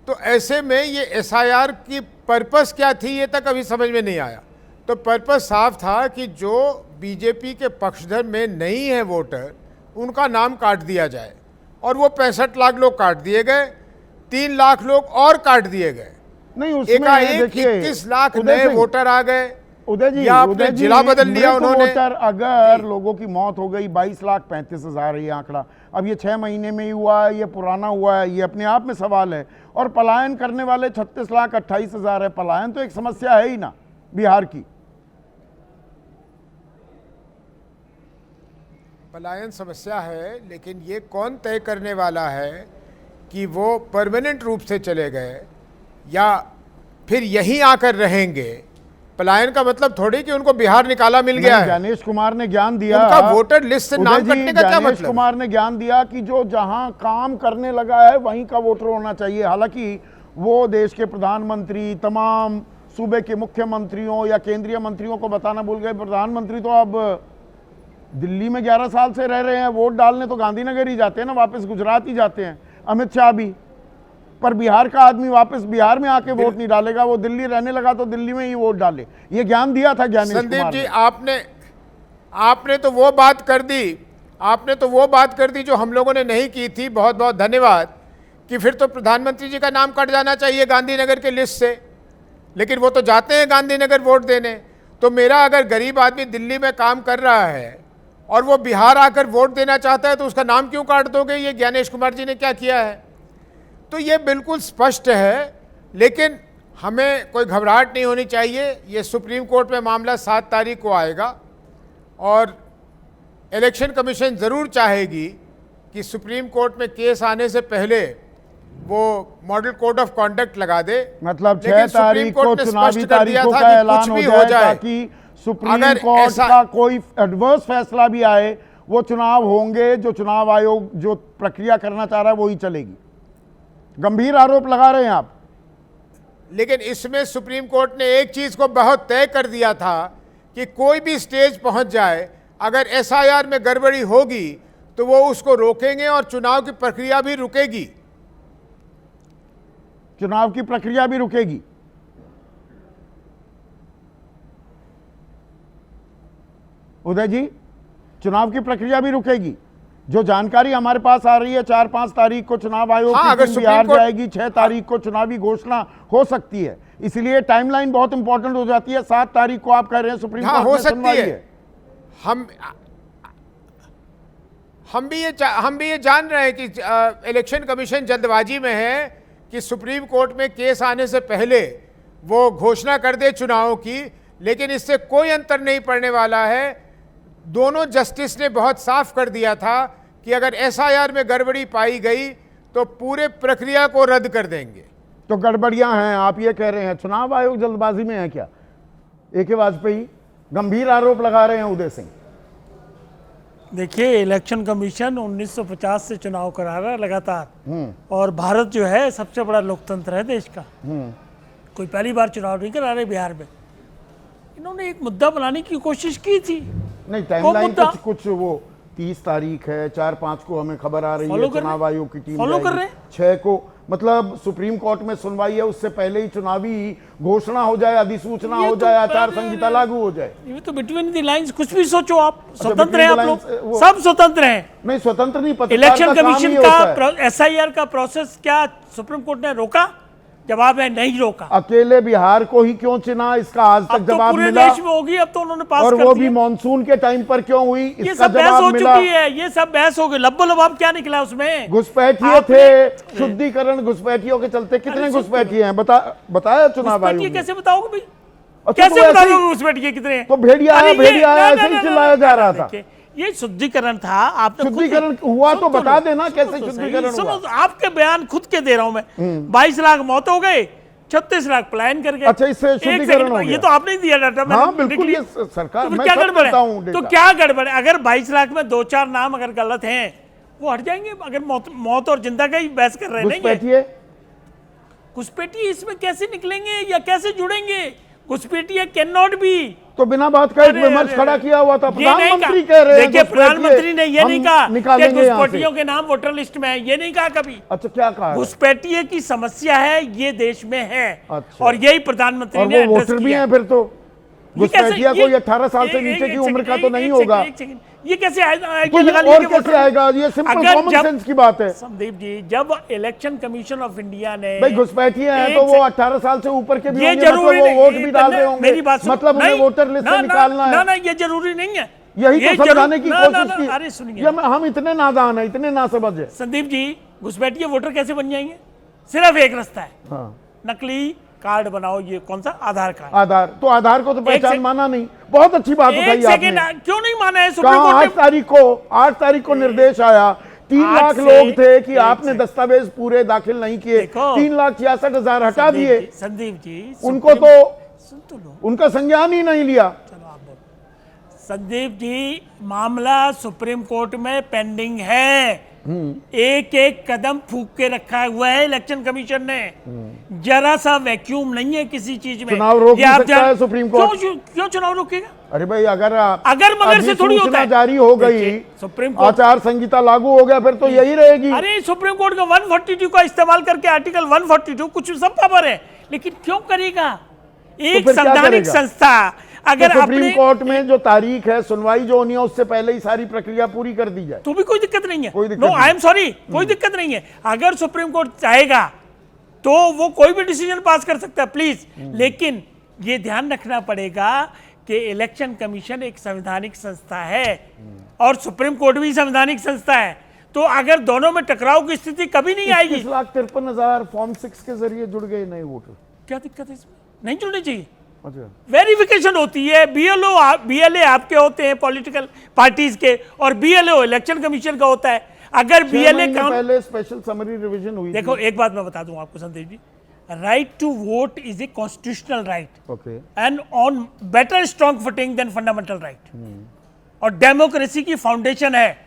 S5: तो ऐसे में ये एसआईआर की पर्पस क्या थी, ये तक अभी समझ में नहीं आया। तो पर्पस साफ था कि जो बीजेपी के पक्षधर में नहीं है वोटर, उनका नाम काट दिया जाए। और वो 65 लाख लोग काट दिए गए, 3 लाख लोग और काट दिए गए।
S2: नहीं, उसमें
S5: एकाएक
S2: देखिए
S5: 21 लाख
S2: उदय
S5: नए
S2: सिंह,
S5: वोटर आ गए।
S2: उदय जी,
S5: या आपने
S2: उदय जी,
S5: जिला बदल लिया
S2: मृत
S5: उन्होंने।
S2: वोटर अगर लोगों की मौत हो गई, 22,35,000 ये आंकड़ा, अब ये 6 महीने में ही हुआ है, ये पुराना हुआ है, ये अपने आप में सवाल है। और पलायन करने वाले 36,28,000 है। पलायन तो एक समस्या है ही ना बिहार की।
S5: पलायन समस्या है, लेकिन ये कौन तय करने वाला है कि वो परमानेंट रूप से चले गए या फिर यहीं आकर रहेंगे। पलायन का मतलब थोड़ी कि उनको बिहार निकाला मिल गया है।
S2: ज्ञानेश कुमार ने ज्ञान दिया,
S5: उनका वोटर लिस्ट से नाम कटने का क्या
S2: ज्ञानेश
S5: मतलब?
S2: कुमार ने ज्ञान दिया कि जो जहां काम करने लगा है वहीं का वोटर होना चाहिए। हालांकि वो देश के प्रधानमंत्री, तमाम सूबे के मुख्यमंत्रियों या केंद्रीय मंत्रियों को बताना भूल गए। प्रधानमंत्री तो अब दिल्ली में 11 साल से रह रहे हैं, वोट डालने तो गांधीनगर ही जाते हैं ना, वापस गुजरात ही जाते हैं। अमित शाह भी, पर बिहार का आदमी वापस बिहार में आके वोट नहीं डालेगा। वो दिल्ली रहने लगा तो दिल्ली में ही वोट डाले। ये ज्ञान दिया था ज्ञानेश
S5: संदीप
S2: कुमार
S5: जी,
S2: ने।
S5: आपने तो वो बात कर दी, आपने तो वो बात कर दी जो हम लोगों ने नहीं की थी। बहुत बहुत धन्यवाद। कि फिर तो प्रधानमंत्री जी का नाम कट जाना चाहिए गांधीनगर के लिस्ट से, लेकिन वो तो जाते हैं गांधीनगर वोट देने। तो मेरा अगर गरीब आदमी दिल्ली में काम कर रहा है और वो बिहार आकर वोट देना चाहता है तो उसका नाम क्यों काट दोगे? ये ज्ञानेश कुमार जी ने क्या किया है? तो ये बिल्कुल स्पष्ट है। लेकिन हमें कोई घबराहट नहीं होनी चाहिए। ये सुप्रीम कोर्ट में मामला 7 तारीख को आएगा और इलेक्शन कमीशन ज़रूर चाहेगी कि सुप्रीम कोर्ट में केस आने से पहले वो मॉडल कोड ऑफ कॉन्डक्ट लगा दे।
S2: मतलब 6
S5: लेकिन सुप्रीम
S2: तारीख को
S5: कोर्ट ने
S2: चुनावी
S5: स्पष्ट कर दिया
S2: तारीखों
S5: था
S2: का
S5: कि
S2: ऐलान
S5: कुछ
S2: हो
S5: भी
S2: जाए,
S5: हो जाए,
S2: ताकि सुप्रीम
S5: अगर
S2: कोर्ट
S5: ऐसा-
S2: का कोई एडवर्स फैसला भी आए, वो चुनाव होंगे, जो चुनाव आयोग जो प्रक्रिया करना चाह रहा है वही चलेगी। गंभीर आरोप लगा रहे हैं आप।
S5: लेकिन इसमें सुप्रीम कोर्ट ने एक चीज को बहुत तय कर दिया था कि कोई भी स्टेज पहुंच जाए, अगर एसआईआर में गड़बड़ी होगी तो वो उसको रोकेंगे और चुनाव की प्रक्रिया भी रुकेगी।
S2: चुनाव की प्रक्रिया भी रुकेगी। उदय जी, चुनाव की प्रक्रिया भी रुकेगी। जो जानकारी हमारे पास आ रही है 4-5 तारीख को चुनाव आयोग
S5: हाँ,
S2: की
S5: अगर
S2: टीम
S5: सुप्रीम
S2: बिहार
S5: कोर्ट-
S2: जाएगी, 6 तारीख को चुनावी घोषणा हो सकती है, इसलिए टाइमलाइन बहुत इंपॉर्टेंट हो जाती है। 7 तारीख को आप कह रहे हैं सुप्रीम
S5: हाँ,
S2: कोर्ट
S5: हो
S2: में
S5: सकती
S2: सुनवाई
S5: है। हम भी ये जान रहे हैं कि इलेक्शन कमीशन जल्दबाजी में है कि सुप्रीम कोर्ट में केस आने से पहले वो घोषणा कर दे चुनावों की, लेकिन इससे कोई अंतर नहीं पड़ने वाला है। दोनों जस्टिस ने बहुत साफ कर दिया था कि अगर एसआईआर में गड़बड़ी पाई गई तो पूरे प्रक्रिया को रद्द कर देंगे।
S2: तो गड़बड़ियां हैं, आप ये कह रहे हैं चुनाव आयोग जल्दबाजी में है क्या? ए.के. वाजपेयी गंभीर आरोप लगा रहे हैं उदय सिंह।
S6: देखिए, इलेक्शन कमीशन 1950 से चुनाव करा रहा है लगातार, और भारत जो है सबसे बड़ा लोकतंत्र है देश का। कोई पहली बार चुनाव नहीं करा रहे बिहार में। इन्होंने एक मुद्दा बनाने की कोशिश की थी।
S2: नहीं,
S6: वो
S2: टाइमलाइन
S6: मुद्दा-
S2: कुछ वो 30 तारीख है, 4-5 को हमें खबर आ रही है
S6: फॉलो कर
S2: चुनाव
S6: रहे हैं।
S2: आयोग की टीम
S6: फॉलो कर
S2: जाएगी।
S6: रहे हैं।
S2: 6 को मतलब सुप्रीम कोर्ट में सुनवाई है, उससे पहले ही चुनावी घोषणा हो जाए, अधिसूचना
S6: ये
S2: हो
S6: तो
S2: जाए, आचार
S6: अरे-
S2: संहिता लागू हो जाए।
S6: ये तो बिटवीन द लाइंस कुछ भी सोचो आप। स्वतंत्र
S2: between
S6: हैं
S2: the
S6: आप
S2: lines,
S6: लोग,
S2: वो-
S6: सब स्वतंत्र हैं।
S2: नहीं, स्वतंत्र नहीं, पत्रकार
S6: इलेक्शन
S2: का काम
S6: कमीशन
S2: ही होता है।
S6: का एसआईआर का प्रोसेस क्या सुप्रीम कोर्ट ने रोका? जवाब है नहीं रोका।
S2: अकेले बिहार को ही क्यों चुना, इसका आज तक
S6: अब तो
S2: जवाब
S6: पूरे
S2: मिला।
S6: देश में होगी, अब तो उन्होंने पास
S2: और
S6: कर
S2: वो
S6: दिया।
S2: भी मॉनसून के टाइम पर क्यों हुई,
S6: ये
S2: इसका
S6: सब बहस
S2: जवाब
S6: हो
S2: मिला।
S6: चुकी है, ये सब बहस हो गई। लब्बो-लबाब क्या निकला उसमें?
S2: घुसपैठिए
S6: आपने-
S2: थे, शुद्धिकरण घुसपैठियों के चलते कितने
S6: अरे सुन-
S2: घुसपैठिए हैं बताया चुनाव आयोग
S6: घुसपैठिए
S2: ने।
S6: कैसे बताओगे भाई?
S2: अच्छा,
S6: कैसे
S2: तो
S6: बता
S2: ऐसे ही-
S6: दोगे घुसपैठिए कितने हैं?
S2: तो भेड़िया आया,
S6: अरे ये-
S2: भेड़िया आया,
S6: ना,
S2: ऐसे
S6: ना,
S2: ही
S6: ना,
S2: चिल्लाया
S6: ना,
S2: जा
S6: ना,
S2: रहा था।
S6: देखिए, ये शुद्धिकरण था। आपने खुद ही-
S2: शुद्धिकरण हुआ तो
S6: सुन
S2: बता
S6: लो,
S2: देना
S6: सुनो
S2: कैसे
S6: तो सही,
S2: शुद्धिकरण
S6: सुनो
S2: हुआ।
S6: तो, आपके बयान खुद के दे रहा हूं मैं। 22 लाख मौत हो गए, 36 लाख पलायन कर गए।
S2: अच्छा, इससे
S6: एक
S2: शुद्धिकरण
S6: सेकंड,
S2: हो
S6: ये
S2: गया।
S6: तो आपने ही दिया डाटा। मैंने
S2: हाँ, बिल्कुल,
S6: लिख
S2: ये
S6: लिया।
S2: सरकार,
S6: तो फिर
S2: मैं
S6: क्या
S2: सब
S6: गड़बड़
S2: देता हूं
S6: है?
S2: डेटा।
S6: तो क्या गड़बड़ है? अगर 22 लाख में 2-4 नाम अगर गलत हैं, वो हट जाएंगे। अगर मौत और जिंदा का ही बहस कर रहे हैं नहीं
S2: घुसपैठिए
S6: घुसपैठिए इसमें कैसे निकलेंगे या कैसे जुड़ेंगे? घुसपैठिए कैन नॉट बी।
S2: तो बिना बात का एक
S6: अरे,
S2: विमर्श
S6: अरे,
S2: खड़ा
S6: अरे।
S2: किया हुआ था।
S6: ये नहीं
S2: प्रधानमंत्री
S6: कहा।
S2: कह रहे हैं
S6: देखिए,
S2: घुसपैठिए,
S6: प्रधानमंत्री ने ये नहीं
S2: हम
S6: कहा कि
S2: निकालेंगे यहाँ से।
S6: घुसपैठियों के नाम वोटर लिस्ट में है, ये नहीं कहा कभी।
S2: अच्छा, क्या कहा है?
S6: घुसपैठिए की समस्या है, ये देश में है।
S2: अच्छा।
S6: और यही प्रधानमंत्री
S2: और
S6: ने
S2: वो
S6: एड्रेस
S2: वोटर भी
S6: किया।
S2: हैं फिर तो।
S6: ये कैसे-
S2: घुसपैठिया
S6: ये-
S2: कोई 18 साल से
S6: एक-
S2: नीचे
S6: एक
S2: की उम्र का
S6: सेकंड,
S2: तो
S6: एक-
S2: नहीं
S6: एक
S2: होगा।
S6: सेकंड, एक सेकंड। ये कैसे आइडिया
S2: तो ये
S6: लगा
S2: और
S6: लिया कि
S2: कैसे
S6: वोटर-
S2: आएगा? ये सिंपल
S6: अगर
S2: कॉमन
S6: जब-
S2: सेंस की बात है।
S6: संदीप जी, जब इलेक्शन कमीशन ऑफ इंडिया ने
S2: भाई घुसपैठिए हैं
S6: एक
S2: तो वो
S6: से-
S2: 18 साल से ऊपर के भी
S6: ये
S2: होंगे,
S6: जरूरी
S2: मतलब वो वोट
S6: नहीं-
S2: भी डाल रहे होंगे,
S6: मेरी बात सुनो।
S2: मतलब उन्हें
S6: नहीं,
S2: वोटर लिस्ट
S6: ना,
S2: से
S6: ना,
S2: निकालना है।
S6: ना ना, ये जरूरी नहीं है।
S2: यही
S6: ये
S2: तो समझाने की
S6: ना, ना,
S2: कोशिश
S6: ना,
S2: की।
S6: अरे सुनिए
S2: ये हम इतने नादान है, इतने ना समझ है।
S6: संदीप जी, घुसपैठिए वोटर कैसे बन जाएंगे? सिर्फ एक रास्ता है,
S2: हाँ,
S6: नकली कार्ड बनाओ। ये कौन सा? आधार कार्ड।
S2: आधार। तो आधार को तो पहचान
S6: सेकंड-
S2: माना नहीं। बहुत अच्छी बात
S6: एक
S2: बताई
S6: सेकेंड,
S2: आपने।
S6: क्यों नहीं माना है सुप्रीम
S2: कहा
S6: कोर्ट
S2: 8 तारीख को निर्देश आया। 3
S6: आज
S2: लाख
S6: से-
S2: लोग थे कि
S6: एक
S2: आपने
S6: सेकंड।
S2: दस्तावेज पूरे दाखिल नहीं किए।
S6: देखो।
S2: 3,66,000 हटा दिए।
S6: संदीप जी,
S2: उनको
S6: सुप्रीम-
S2: तो
S6: सुन तो लो,
S2: उनका संज्ञान ही नहीं लिया।
S6: चलो आप बोलो। संदीप जी, मामला सुप्रीम कोर्ट में पेंडिंग है। एक एक कदम फूक के रखा हुआ है इलेक्शन कमीशन ने। जरा सा वैक्यूम नहीं है किसी चीज में।
S2: चुनाव रोक
S6: ये
S2: नहीं
S6: आप
S2: सकता है सुप्रीम कोर्ट।
S6: क्यों चुनाव रोकेगा?
S2: अरे भाई, अगर
S6: अगर मगर से थोड़ी होता
S2: अधिसूचना
S6: है।
S2: जारी हो गई,
S6: देखिए, सुप्रीम कोर्ट-
S2: आचार संहिता लागू हो गया, फिर तो यही रहेगी।
S6: अरे सुप्रीम कोर्ट का 142 का इस्तेमाल करके आर्टिकल 142 कुछ सब पावर है, लेकिन क्यों करेगा? एक
S2: फिर क्या
S6: संवैधानिक
S2: करेगा?
S6: संस्था अगर
S2: तो सुप्रीम
S6: अपने
S2: कोर्ट में जो तारीख है, सुनवाई जो होनी है, उससे पहले ही सारी प्रक्रिया पूरी कर दी जाए।
S6: तो भी कोई दिक्कत नहीं है।
S2: कोई दिक्कत
S6: नो,
S2: नहीं।
S6: आई एम सॉरी, कोई दिक्कत नहीं है। अगर सुप्रीम कोर्ट चाहेगा तो वो कोई भी डिसीजन पास कर सकता है, प्लीज। लेकिन ये ध्यान रखना पड़ेगा कि इलेक्शन कमीशन एक संवैधानिक संस्था है और सुप्रीम कोर्ट भी संवैधानिक संस्था है। तो अगर दोनों में टकराव की स्थिति कभी नहीं आएगी।
S2: 21,53,000 फॉर्म 6 के जरिए जुड़ गए नए वोटर।
S6: क्या दिक्कत है इसमें? नहीं जुड़नी चाहिए।
S2: अच्छा,
S6: वेरिफिकेशन होती है, बीएलए आपके होते हैं पॉलिटिकल पार्टीज के, और बीएलओ इलेक्शन कमीशन का होता है। अगर
S2: 6
S6: बीएलए
S2: महीने
S6: काउंट,
S2: पहले स्पेशल समरी रिवीजन हुई
S6: देखो
S2: थी।
S6: एक बात मैं बता दूं आपको Sandeep ji, right to vote is a constitutional right
S2: okay,
S6: and on better strong footing than fundamental right, और डेमोक्रेसी की फाउंडेशन है।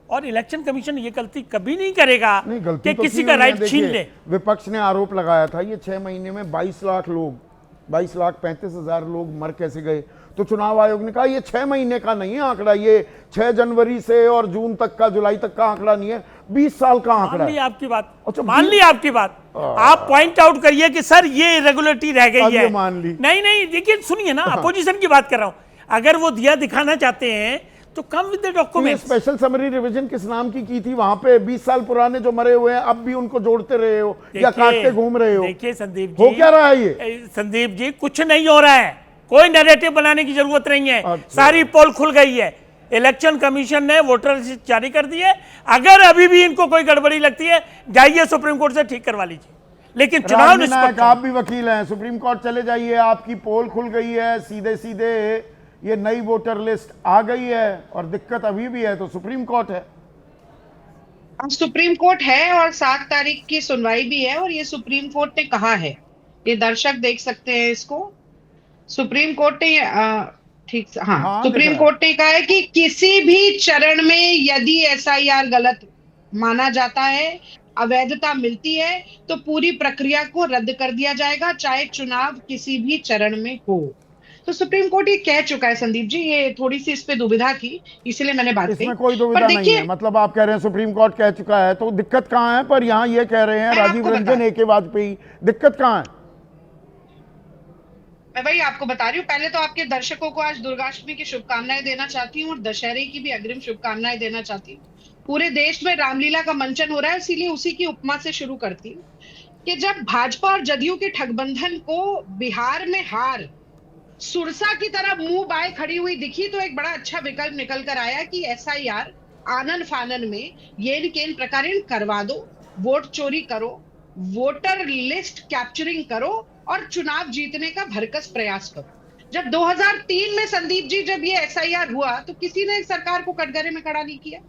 S6: और इलेक्शन कमीशन ये गलती कभी नहीं करेगा
S2: नहीं, गलती
S6: कि
S2: तो
S6: किसी
S2: की
S6: का
S2: उन्होंने।
S6: राइट छीन
S2: देखिए,
S6: ले।
S2: विपक्ष ने आरोप लगाया था ये 6 महीने में 22 लाख लोग, 22,35,000 लोग मर कैसे गए। तो चुनाव आयोग ने कहा ये 6 महीने का नहीं है आंकड़ा, ये 6 जनवरी से और जून तक का, जुलाई तक का आंकड़ा नहीं है, 20 साल का आंकड़ा
S6: मान ली
S2: है।
S6: आपकी बात,
S2: अच्छा,
S6: मान ली आपकी बात। आप पॉइंट आउट करिए कि सर ये इरेगुलरिटी रह
S2: अब
S6: गई
S2: ये
S6: है।
S2: मान ली।
S6: नहीं नहीं, देखिए सुनिए ना, अपोजिशन की बात कर रहा हूं। अगर वो दिया दिखाना चाहते हैं तो कम विद द
S2: तो ये
S6: डॉक्यूमेंट्स।
S2: स्पेशल समरी रिवीजन किस नाम की थी? वहां पे 20 साल पुराने जो मरे हुए हैं अब भी उनको जोड़ते रहे हो या काटते घूम रहे हो?
S6: देखिए संदीप जी,
S2: हो क्या रहा है ये?
S6: संदीप जी कुछ नहीं हो रहा है, कोई नैरेटिव बनाने की जरूरत नहीं है।
S2: अच्छा।
S6: सारी पोल खुल गई है, इलेक्शन कमीशन ने वोटर लिस्ट जारी कर दी है। अगर अभी भी इनको कोई गड़बड़ी लगती है जाइए सुप्रीम कोर्ट से ठीक करवा लीजिए, लेकिन चुनाव
S2: राजनीतिक
S6: निष्पक्ष
S2: आप भी वकील हैं, सुप्रीम कोर्ट चले जाइए, आपकी पोल खुल गई है, सीधे सीधे ये नई वोटर लिस्ट आ गई है और दिक्कत अभी भी है तो सुप्रीम कोर्ट है।
S7: सुप्रीम कोर्ट है और 7 तारीख की सुनवाई भी है और ये सुप्रीम कोर्ट ने कहा है, ये दर्शक देख सकते हैं इसको। सुप्रीम कोर्ट ने ठीक से
S2: हाँ,
S7: सुप्रीम कोर्ट ने कहा है कि किसी भी चरण में यदि एसआईआर गलत माना जाता है, अवैधता मिलती है, तो पूरी प्रक्रिया को रद्द कर दिया जाएगा, चाहे चुनाव किसी भी चरण में हो। तो सुप्रीम कोर्ट ये कह चुका है संदीप जी, ये थोड़ी सी इस पे दुविधा थी इसलिए मैंने बात कही।
S2: इसमें कोई दुविधा नहीं है, मतलब आप कह रहे हैं सुप्रीम कोर्ट कह चुका है तो दिक्कत कहां है? पर यहां ये कह रहे हैं
S7: मैं
S2: राजीव
S7: आपको
S2: रंजन ए.के. वाजपेयी, दिक्कत कहां है?
S7: मैं वही आपको बता रही हूँ। पहले तो आपके दर्शकों को आज दुर्गाष्टमी की शुभकामनाएं देना चाहती हूँ और दशहरे की भी अग्रिम शुभकामनाएं देना चाहती हूँ। पूरे देश में रामलीला का मंचन हो रहा है, इसीलिए उसी की उपमा से शुरू करती हूँ कि जब भाजपा और जदयू के ठगबंधन को बिहार में हार सुरसा की तरह मुंह बाए खड़ी हुई दिखी तो एक बड़ा अच्छा विकल्प निकल कर आया कि एसआईआर आनन फानन में येन केन प्रकारेण करवा दो, वोट चोरी करो, वोटर लिस्ट कैप्चरिंग करो और चुनाव जीतने का भरकस प्रयास करो। जब 2003 में संदीप जी जब ये एसआईआर हुआ तो किसी ने सरकार को कटघरे में खड़ा नहीं किया।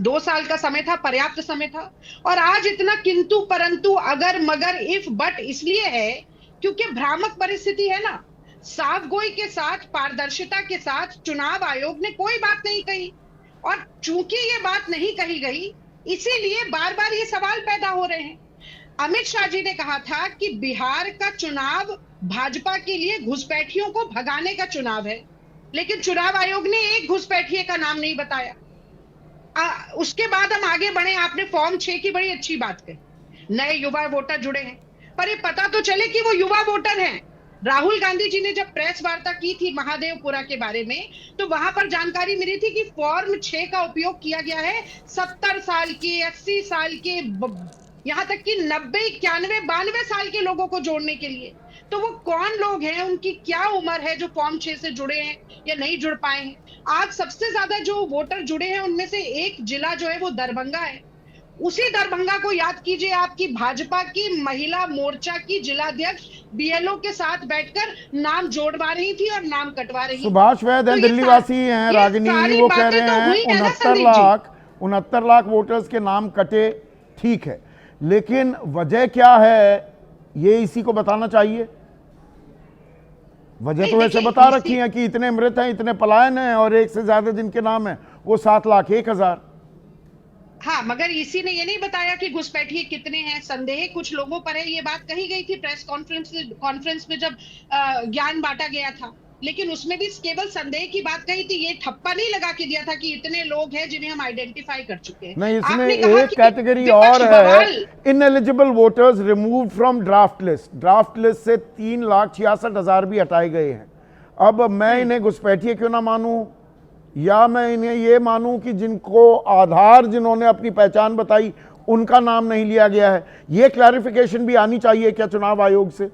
S7: 2 साल का समय था, पर्याप्त समय था। और आज इतना किंतु परंतु अगर मगर इफ बट इसलिए है क्योंकि भ्रामक परिस्थिति है ना, साफ गोई के साथ, पारदर्शिता के साथ चुनाव आयोग ने कोई बात नहीं कही और चूंकि ये बात नहीं कही गई इसीलिए बार बार ये सवाल पैदा हो रहे हैं। अमित शाह जी ने कहा था कि बिहार का चुनाव भाजपा के लिए घुसपैठियों को भगाने का चुनाव है, लेकिन चुनाव आयोग ने एक घुसपैठिए का नाम नहीं बताया। उसके बाद हम आगे बढ़े, आपने फॉर्म 6 की बड़ी अच्छी बात कही, नए युवा वोटर जुड़े हैं, पर ये पता तो चले कि वो युवा वोटर हैं। राहुल गांधी जी ने जब प्रेस वार्ता की थी महादेवपुरा के बारे में तो वहां पर जानकारी मिली थी कि फॉर्म 6 का उपयोग किया गया है 70 साल के, 80 साल के, यहां तक कि 90, 91, 92 साल के लोगों को जोड़ने के लिए। तो वो कौन लोग हैं, उनकी क्या उम्र है जो फॉर्म 6 से जुड़े हैं या नहीं जुड़ पाए हैं। आज सबसे ज्यादा जो वोटर जुड़े हैं उनमें से एक जिला जो है वो दरभंगा है। उसी दरभंगा को याद कीजिए, आपकी भाजपा की महिला मोर्चा की जिलाध्यक्ष बीएलओ के साथ बैठकर नाम जोड़वा रही थी और नाम कटवा रही थी।
S2: सुभाष वैद हैं, दिल्ली वासी हैं, रागिनी, वो कह रहे हैं 69 लाख वोटर्स के नाम कटे, ठीक है, लेकिन वजह क्या है ये इसी को बताना चाहिए। वजह तो वैसे बता रखी है कि इतने मृत हैं, इतने पलायन हैं और एक से ज्यादा जिनके नाम है वो 7,01,000।
S7: हाँ, मगर इसी ने ये नहीं बताया कि घुसपैठिए कितने हैं। संदेह कुछ लोगों पर है, ये बात कही गई थी प्रेस कॉन्फ्रेंस में जब ज्ञान बांटा गया था, लेकिन उसमें भी केवल संदेह की बात कही थी, ये ठप्पा नहीं लगा के दिया था कि इतने लोग हैं जिन्हें हम आइडेंटिफाई कर चुके हैं।
S2: नहीं, इसमें एक कैटेगरी और है, ineligible voters removed from draft list. Draft list से 3,66,000 भी हटाए गए हैं। अब मैं इन्हें घुसपैठिए क्यों ना मानूं, या मैं इन्हें ये मानूं कि जिनको आधार, जिन्होंने अपनी पहचान बताई उनका नाम नहीं लिया गया है। ये क्लैरिफिकेशन भी आनी चाहिए क्या चुनाव आयोग से?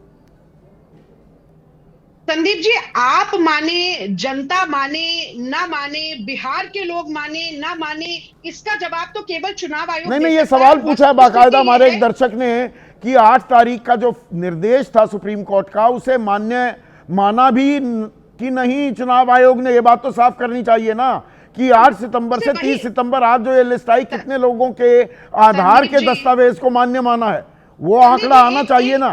S7: संदीप जी, आप माने, जनता माने ना माने, बिहार के लोग माने ना माने, इसका जवाब तो केवल चुनाव आयोग
S2: नहीं, ये सवाल पूछा है बाकायदा हमारे एक दर्शक ने कि 8 तारीख का जो निर्देश था सुप्रीम कोर्ट का उसे माना भी कि नहीं चुनाव आयोग ने। ये बात तो साफ करनी चाहिए ना कि 8 सितंबर से 30 सितंबर आज जो ये लिस्ट आई कितने लोगों के आधार के दस्तावेज को मान्य माना है, वो आंकड़ा आना चाहिए ना।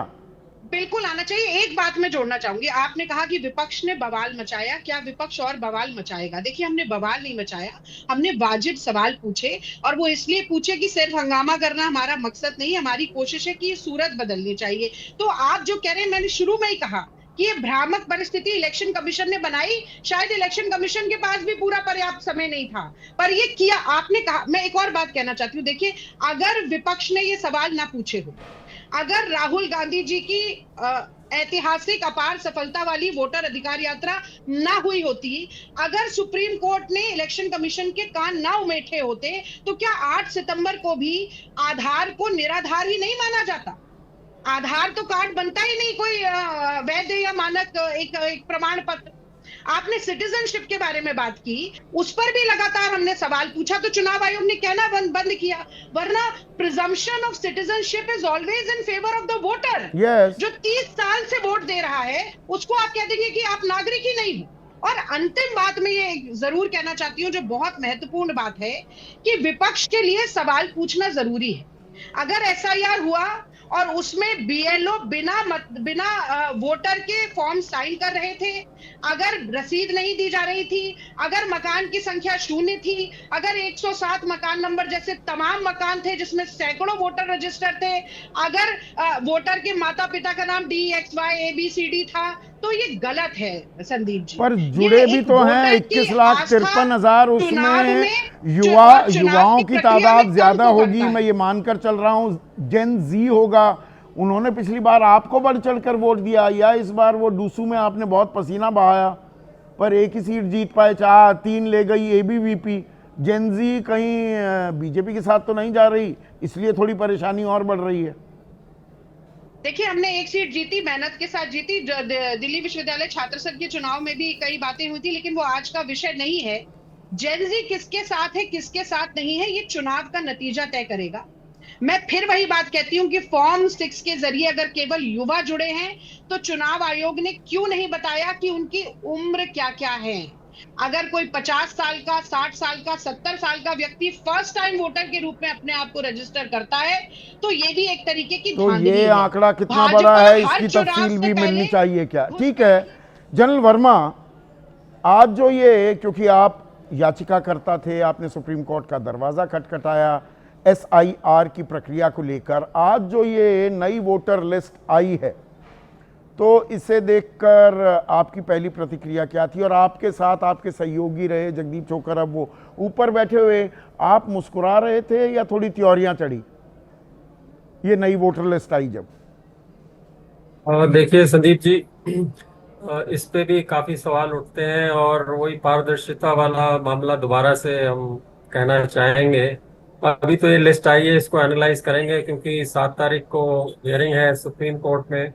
S7: बिल्कुल आना चाहिए। एक बात मैं जोड़ना चाहूंगी, आपने कहा कि विपक्ष ने बवाल मचाया, क्या विपक्ष और बवाल मचाएगा? देखिए, हमने बवाल नहीं मचाया, हमने वाजिब सवाल पूछे और वो इसलिए पूछे कि सिर्फ हंगामा करना हमारा मकसद नहीं, हमारी कोशिश है कि ये सूरत बदलनी चाहिए। तो आप जो कह रहे हैं, मैंने शुरू में ही कहा कि ये भ्रामक परिस्थिति इलेक्शन कमीशन ने बनाई, शायद इलेक्शन कमीशन के पास भी पूरा पर्याप्त समय नहीं था, पर ये किया आपने कहा। मैं एक और बात कहना चाहती हूँ, देखिए, अगर विपक्ष ने ये सवाल ना पूछे हो, अगर राहुल गांधी जी की ऐतिहासिक अपार सफलता वाली वोटर अधिकार यात्रा ना हुई होती, अगर सुप्रीम कोर्ट ने इलेक्शन कमीशन के कान ना उमेठे होते, तो क्या 8 सितंबर को भी आधार को निराधार ही नहीं माना जाता? आधार तो कार्ड बनता ही नहीं कोई वैध या मानक एक प्रमाण पत्र। आपने सिटीजनशिप के बारे में बात की, उस पर भी लगातार हमने सवाल पूछा, तो चुनाव आयोग ने कहना बंद किया, वरना presumption of citizenship is always in favour of the voter. जो 30 साल से वोट दे रहा है उसको आप कह देंगे कि आप नागरिक ही नहीं हो। और अंतिम बात में ये जरूर कहना चाहती हूँ, जो बहुत महत्वपूर्ण बात है, कि विपक्ष के लिए सवाल पूछना जरूरी है। अगर एसआईआर हुआ और उसमें बीएलओ बिना वोटर के फॉर्म साइन कर रहे थे, अगर रसीद नहीं दी जा रही थी, अगर मकान की संख्या 0 थी, अगर 107 मकान नंबर जैसे तमाम मकान थे जिसमें सैकड़ों वोटर रजिस्टर थे, अगर वोटर के माता पिता का नाम DXYABCD था, तो ये गलत है संदीप जी।
S2: पर जुड़े भी तो हैं 21,53,000, उसमें युवाओं की तादाद ज्यादा होगी, मैं ये मानकर चल रहा हूँ। जेन जी होगा, उन्होंने पिछली बार आपको बढ़ चढ़कर वोट दिया, या इस बार वो डूसू में आपने बहुत पसीना बहाया पर एक ही सीट जीत पाए, 3 ले गई ABVP। जेन जी कहीं बीजेपी के साथ तो नहीं जा रही, इसलिए थोड़ी परेशानी और बढ़ रही है।
S7: देखिए, हमने एक सीट जीती, मेहनत के साथ जीती। दिल्ली विश्वविद्यालय छात्र संघ के चुनाव में भी कई बातें हुई थी, लेकिन वो आज का विषय नहीं है। जेनजी किसके साथ है किसके साथ नहीं है, ये चुनाव का नतीजा तय करेगा। मैं फिर वही बात कहती हूँ कि फॉर्म 6 के जरिए अगर केवल युवा जुड़े हैं, तो चुनाव आयोग ने क्यों नहीं बताया कि उनकी उम्र क्या क्या है। अगर कोई 50 साल का, 60 साल का, 70 साल का व्यक्ति फर्स्ट टाइम वोटर के रूप में अपने आप को रजिस्टर करता है, तो ये भी एक तरीके की
S2: तो ये आंकड़ा कितना बड़ा है, इसकी तफसील भी मिलनी चाहिए क्या? ठीक है जनरल वर्मा, आज जो ये, क्योंकि आप याचिकाकर्ता थे, आपने सुप्रीम कोर्ट का दरवाजा खटखटाया SIR की प्रक्रिया को लेकर, आज जो ये नई वोटर लिस्ट आई है, तो इसे देखकर आपकी पहली प्रतिक्रिया क्या थी? और आपके साथ आपके सहयोगी रहे जगदीप छोकर, अब वो ऊपर बैठे हुए, आप मुस्कुरा रहे थे या थोड़ी त्योरियां चढ़ी ये नई वोटर लिस्ट आई जब?
S8: देखिए संदीप जी, इस पे भी काफी सवाल उठते हैं और वही पारदर्शिता वाला मामला दोबारा से हम कहना चाहेंगे। अभी तो ये लिस्ट आई है, इसको एनालाइज करेंगे, क्योंकि 7 तारीख को हियरिंग है सुप्रीम कोर्ट में,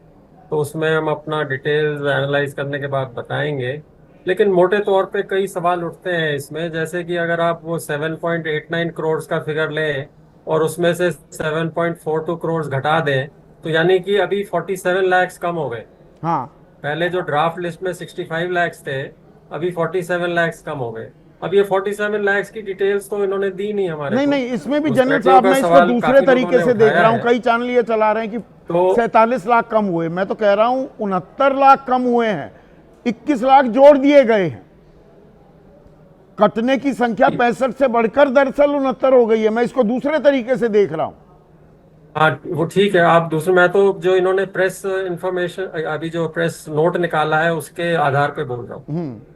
S8: तो उसमें हम अपना डिटेल्स एनालाइज करने के बाद बताएंगे। लेकिन मोटे तौर पे कई सवाल उठते हैं इसमें, जैसे कि अगर आप वो 7.89 करोड़ का फिगर लें और उसमें से 7.42 करोड़ घटा दें, तो यानी कि अभी 47 लाख कम हो गए।
S2: हाँ,
S8: पहले जो ड्राफ्ट लिस्ट में 65 लाख थे, अभी 47 लाख कम हो गए। अब ये 47 लाख की डिटेल्स तो इन्होंने दी नहीं हमारे
S2: नहीं, इसमें भी जनरल साहब, मैं इसको दूसरे तरीके से देख रहा हूँ। कई चैनल ये चला रहे हैं कि तो 47 लाख कम हुए, मैं तो कह रहा हूँ 69 लाख कम हुए हैं, 21 लाख जोड़ दिए गए हैं। कटने की संख्या 65 से बढ़कर दरअसल 69 हो गई है, मैं इसको दूसरे तरीके से देख रहा हूँ।
S8: हाँ, वो ठीक है। आप दूसरे, मैं तो जो इन्होंने प्रेस इंफॉर्मेशन, अभी जो प्रेस नोट निकाला है उसके आधार पे बोल रहा हूँ।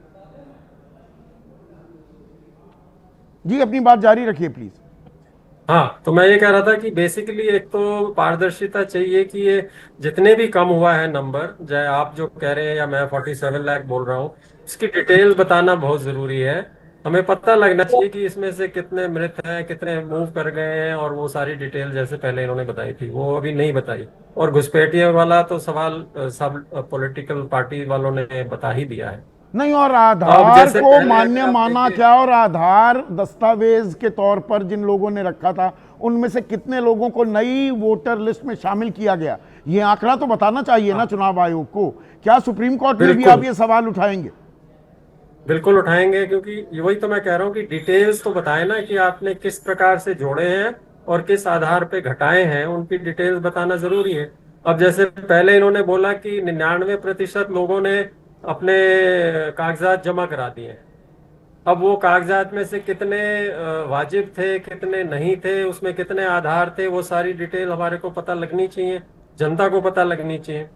S2: जी, अपनी बात जारी रखिए प्लीज।
S8: हाँ, तो मैं ये कह रहा था कि बेसिकली एक तो पारदर्शिता चाहिए कि ये जितने भी कम हुआ है नंबर, चाहे आप जो कह रहे हैं या मैं 47 लाख बोल रहा हूँ, इसकी डिटेल्स बताना बहुत जरूरी है। हमें पता लगना चाहिए कि इसमें से कितने मृत हैं, कितने मूव कर गए हैं, और वो सारी डिटेल जैसे पहले इन्होंने बताई थी वो अभी नहीं बताई। और घुसपैठियों वाला तो सवाल सब पॉलिटिकल पार्टी वालों ने बता ही दिया है।
S2: नहीं, और आधार को मान्य माना क्या? और आधार दस्तावेज के तौर पर जिन लोगों ने रखा था, उनमें से कितने लोगों को नई वोटर लिस्ट में शामिल किया गया? ये आंकड़ा तो बताना चाहिए ना चुनाव आयोग को। क्या सुप्रीम कोर्ट में भी आप ये सवाल उठाएंगे?
S8: बिल्कुल उठाएंगे, क्योंकि वही तो मैं कह रहा हूँ कि डिटेल्स तो बताए ना कि आपने किस प्रकार से जोड़े हैं और किस आधार पे घटाए हैं, उनकी डिटेल्स बताना जरूरी है। अब जैसे पहले इन्होंने बोला कि 99% लोगों ने अपने कागजात जमा करा दिए। अब वो कागजात में से कितने वाजिब थे, कितने नहीं थे, उसमें कितने आधार थे, वो सारी डिटेल हमारे को पता लगनी चाहिए, जनता को पता लगनी चाहिए।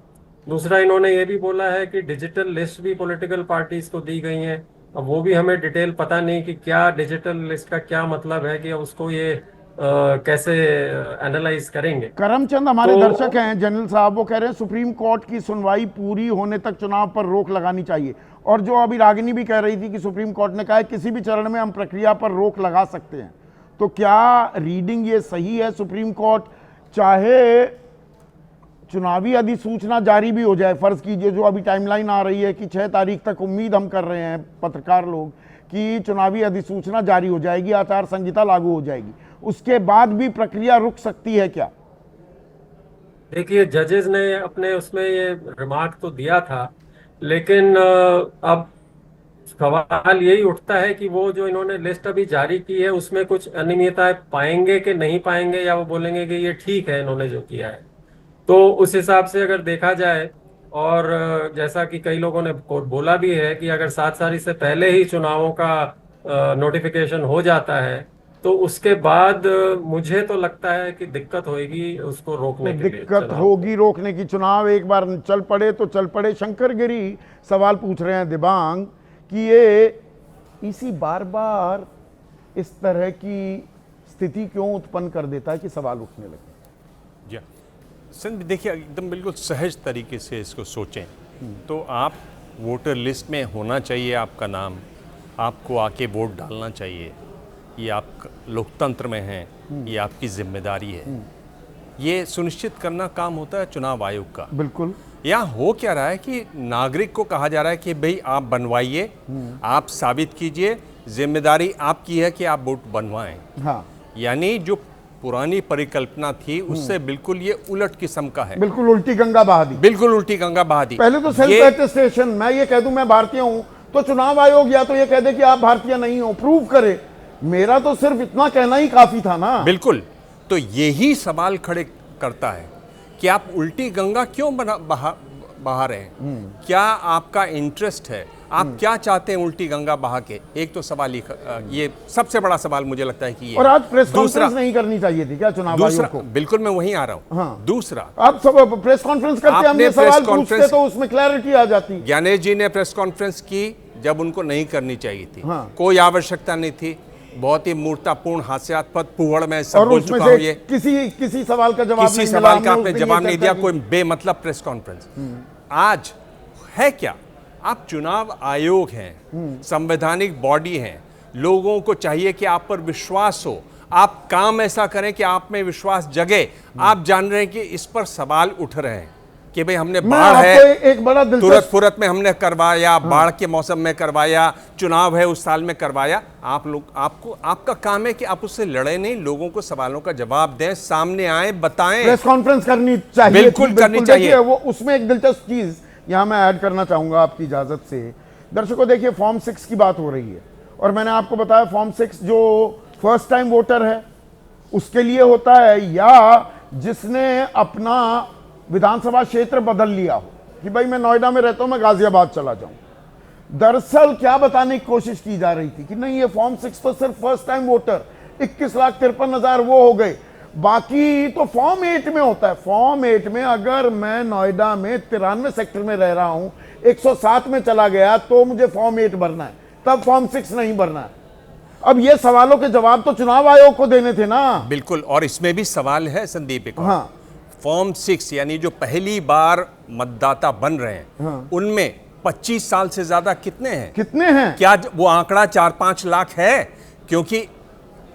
S8: दूसरा, इन्होंने ये भी बोला है कि डिजिटल लिस्ट भी पॉलिटिकल पार्टीज को दी गई हैं। अब वो भी हमें डिटेल पता नहीं कि क्या डिजिटल लिस्ट का क्या मतलब है, कि उसको ये कैसे एनालाइज करेंगे।
S2: करमचंद हमारे
S8: तो-
S2: दर्शक हैं जनरल साहब, वो कह रहे हैं सुप्रीम कोर्ट की सुनवाई पूरी होने तक चुनाव पर रोक लगानी चाहिए। और जो अभी रागिनी भी कह रही थी कि सुप्रीम कोर्ट ने कहा है किसी भी चरण में हम प्रक्रिया पर रोक लगा सकते हैं, तो क्या रीडिंग ये सही है? सुप्रीम कोर्ट चाहे चुनावी अधिसूचना जारी भी हो जाए, फर्ज कीजिए जो अभी टाइमलाइन आ रही है कि 6 तारीख तक उम्मीद हम कर रहे हैं पत्रकार लोग कि चुनावी अधिसूचना जारी हो जाएगी, आचार संहिता लागू हो जाएगी, उसके बाद भी प्रक्रिया रुक सकती है क्या?
S8: देखिए, जजेस ने अपने उसमें ये रिमार्क तो दिया था, लेकिन अब सवाल यही उठता है कि वो जो इन्होंने लिस्ट अभी जारी की है उसमें कुछ अनियमितताएं पाएंगे कि नहीं पाएंगे, या वो बोलेंगे कि ये ठीक है इन्होंने जो किया है। तो उस हिसाब से अगर देखा जाए, और जैसा कि कई लोगों ने बोला भी है कि अगर 7 तारीख से पहले ही चुनावों का नोटिफिकेशन हो जाता है तो उसके बाद मुझे तो लगता है कि दिक्कत होगी उसको रोकने के लिए।
S2: दिक्कत होगी रोकने की। चुनाव एक बार चल पड़े तो चल पड़े। शंकर गिरी सवाल पूछ रहे हैं दिबांग कि ये इसी बार बार इस तरह की स्थिति क्यों उत्पन्न कर देता है कि सवाल उठने लगे।
S9: जी संत, देखिए एकदम बिल्कुल सहज तरीके से इसको सोचें तो आप वोटर लिस्ट में होना चाहिए आपका नाम, आपको आके वोट डालना चाहिए, ये आप लोकतंत्र में हैं, ये आपकी जिम्मेदारी है। ये सुनिश्चित करना काम होता है चुनाव आयोग का।
S2: बिल्कुल।
S9: यहाँ हो क्या रहा है कि नागरिक को कहा जा रहा है कि भाई आप बनवाइए, आप साबित कीजिए, जिम्मेदारी आपकी है कि आप वोट बनवाएं।
S2: हाँ,
S9: यानी जो पुरानी परिकल्पना थी उससे बिल्कुल ये उलट किस्म का है,
S2: बिल्कुल उल्टी गंगा बहा दी।
S9: बिल्कुल उल्टी गंगा बहा दी।
S2: पहले तो सेल्फ अटेस्टेशन, मैं ये कह दूं मैं भारतीय हूं तो चुनाव आयोग या तो ये कह दे कि आप भारतीय नहीं हो, प्रूव करे। मेरा तो सिर्फ इतना कहना ही काफी था ना।
S9: बिल्कुल। तो यही सवाल खड़े करता है कि आप उल्टी गंगा क्यों बहा रहे हैं, क्या आपका इंटरेस्ट है, आप क्या चाहते हैं उल्टी गंगा बहा के? एक तो सवाल ये सबसे बड़ा सवाल मुझे लगता है कि ये।
S2: और आज प्रेस कॉन्फ्रेंस नहीं करनी चाहिए थी क्या चुनाव आयोग को?
S9: बिल्कुल, मैं वहीं आ रहा हूं।
S2: हाँ।
S9: दूसरा,
S2: आप सब प्रेस कॉन्फ्रेंस करते, हम ये सवाल पूछते तो उसमें क्लैरिटी आ जाती।
S9: ज्ञानेश जी ने प्रेस कॉन्फ्रेंस की जब उनको नहीं करनी चाहिए थी।
S2: हाँ।
S9: कोई आवश्यकता नहीं थी, बहुत ही मूर्तापूर्ण हास्यास्पद पुहड़ में सब बोल चुका हूं। ये
S2: किसी सवाल का जवाब
S9: किसी सवाल का आपने जवाब नहीं दिया, कोई बेमतलब प्रेस कॉन्फ्रेंस। आज है क्या, आप चुनाव आयोग हैं, संवैधानिक बॉडी हैं, लोगों को चाहिए कि आप पर विश्वास हो, आप काम ऐसा करें कि आप में विश्वास जगे। आप जान रहे हैं कि इस पर सवाल उठ रहे हैं कि भाई हमने बाढ़ है,
S2: एक बड़ा
S9: तुरंत फुरत में हमने करवाया, बाढ़ के मौसम में करवाया, चुनाव है उस साल में करवाया। आप लोग, आपका काम है कि आप उससे लड़े नहीं, लोगों को सवालों का जवाब दें, सामने आए, बताएं।
S2: प्रेस कॉन्फ्रेंस करनी चाहिए,
S9: बिल्कुल करनी चाहिए।
S2: वो उसमें एक दिलचस्प चीज यहां मैं ऐड करना चाहूंगा आपकी इजाजत से। दर्शकों देखिए, फॉर्म 6 की बात हो रही है और मैंने आपको बताया फॉर्म 6 जो फर्स्ट टाइम वोटर है उसके लिए होता है, या जिसने अपना विधानसभा क्षेत्र बदल लिया हो कि भाई मैं नोएडा में रहता हूं, मैं गाजियाबाद चला जाऊं। दरअसल क्या बताने की कोशिश की जा रही थी कि नहीं, ये फॉर्म 6 तो सिर्फ फर्स्ट टाइम वोटर 21,53,000 वो हो गए, बाकी तो फॉर्म 8 में होता है। फॉर्म 8 में अगर मैं नोएडा में 93 सेक्टर में रह रहा हूं, 107 में चला गया तो मुझे फॉर्म 8 भरना है, तब फॉर्म 6 नहीं भरना है। अब ये सवालों के जवाब तो चुनाव आयोग को देने थे ना।
S9: बिल्कुल, और इसमें भी सवाल है संदीप।
S2: हाँ,
S9: फॉर्म 6 यानी जो पहली बार मतदाता बन रहे हैं,
S2: हाँ।
S9: उनमें 25 साल से ज्यादा कितने हैं? क्या वो आंकड़ा 4-5 लाख है? क्योंकि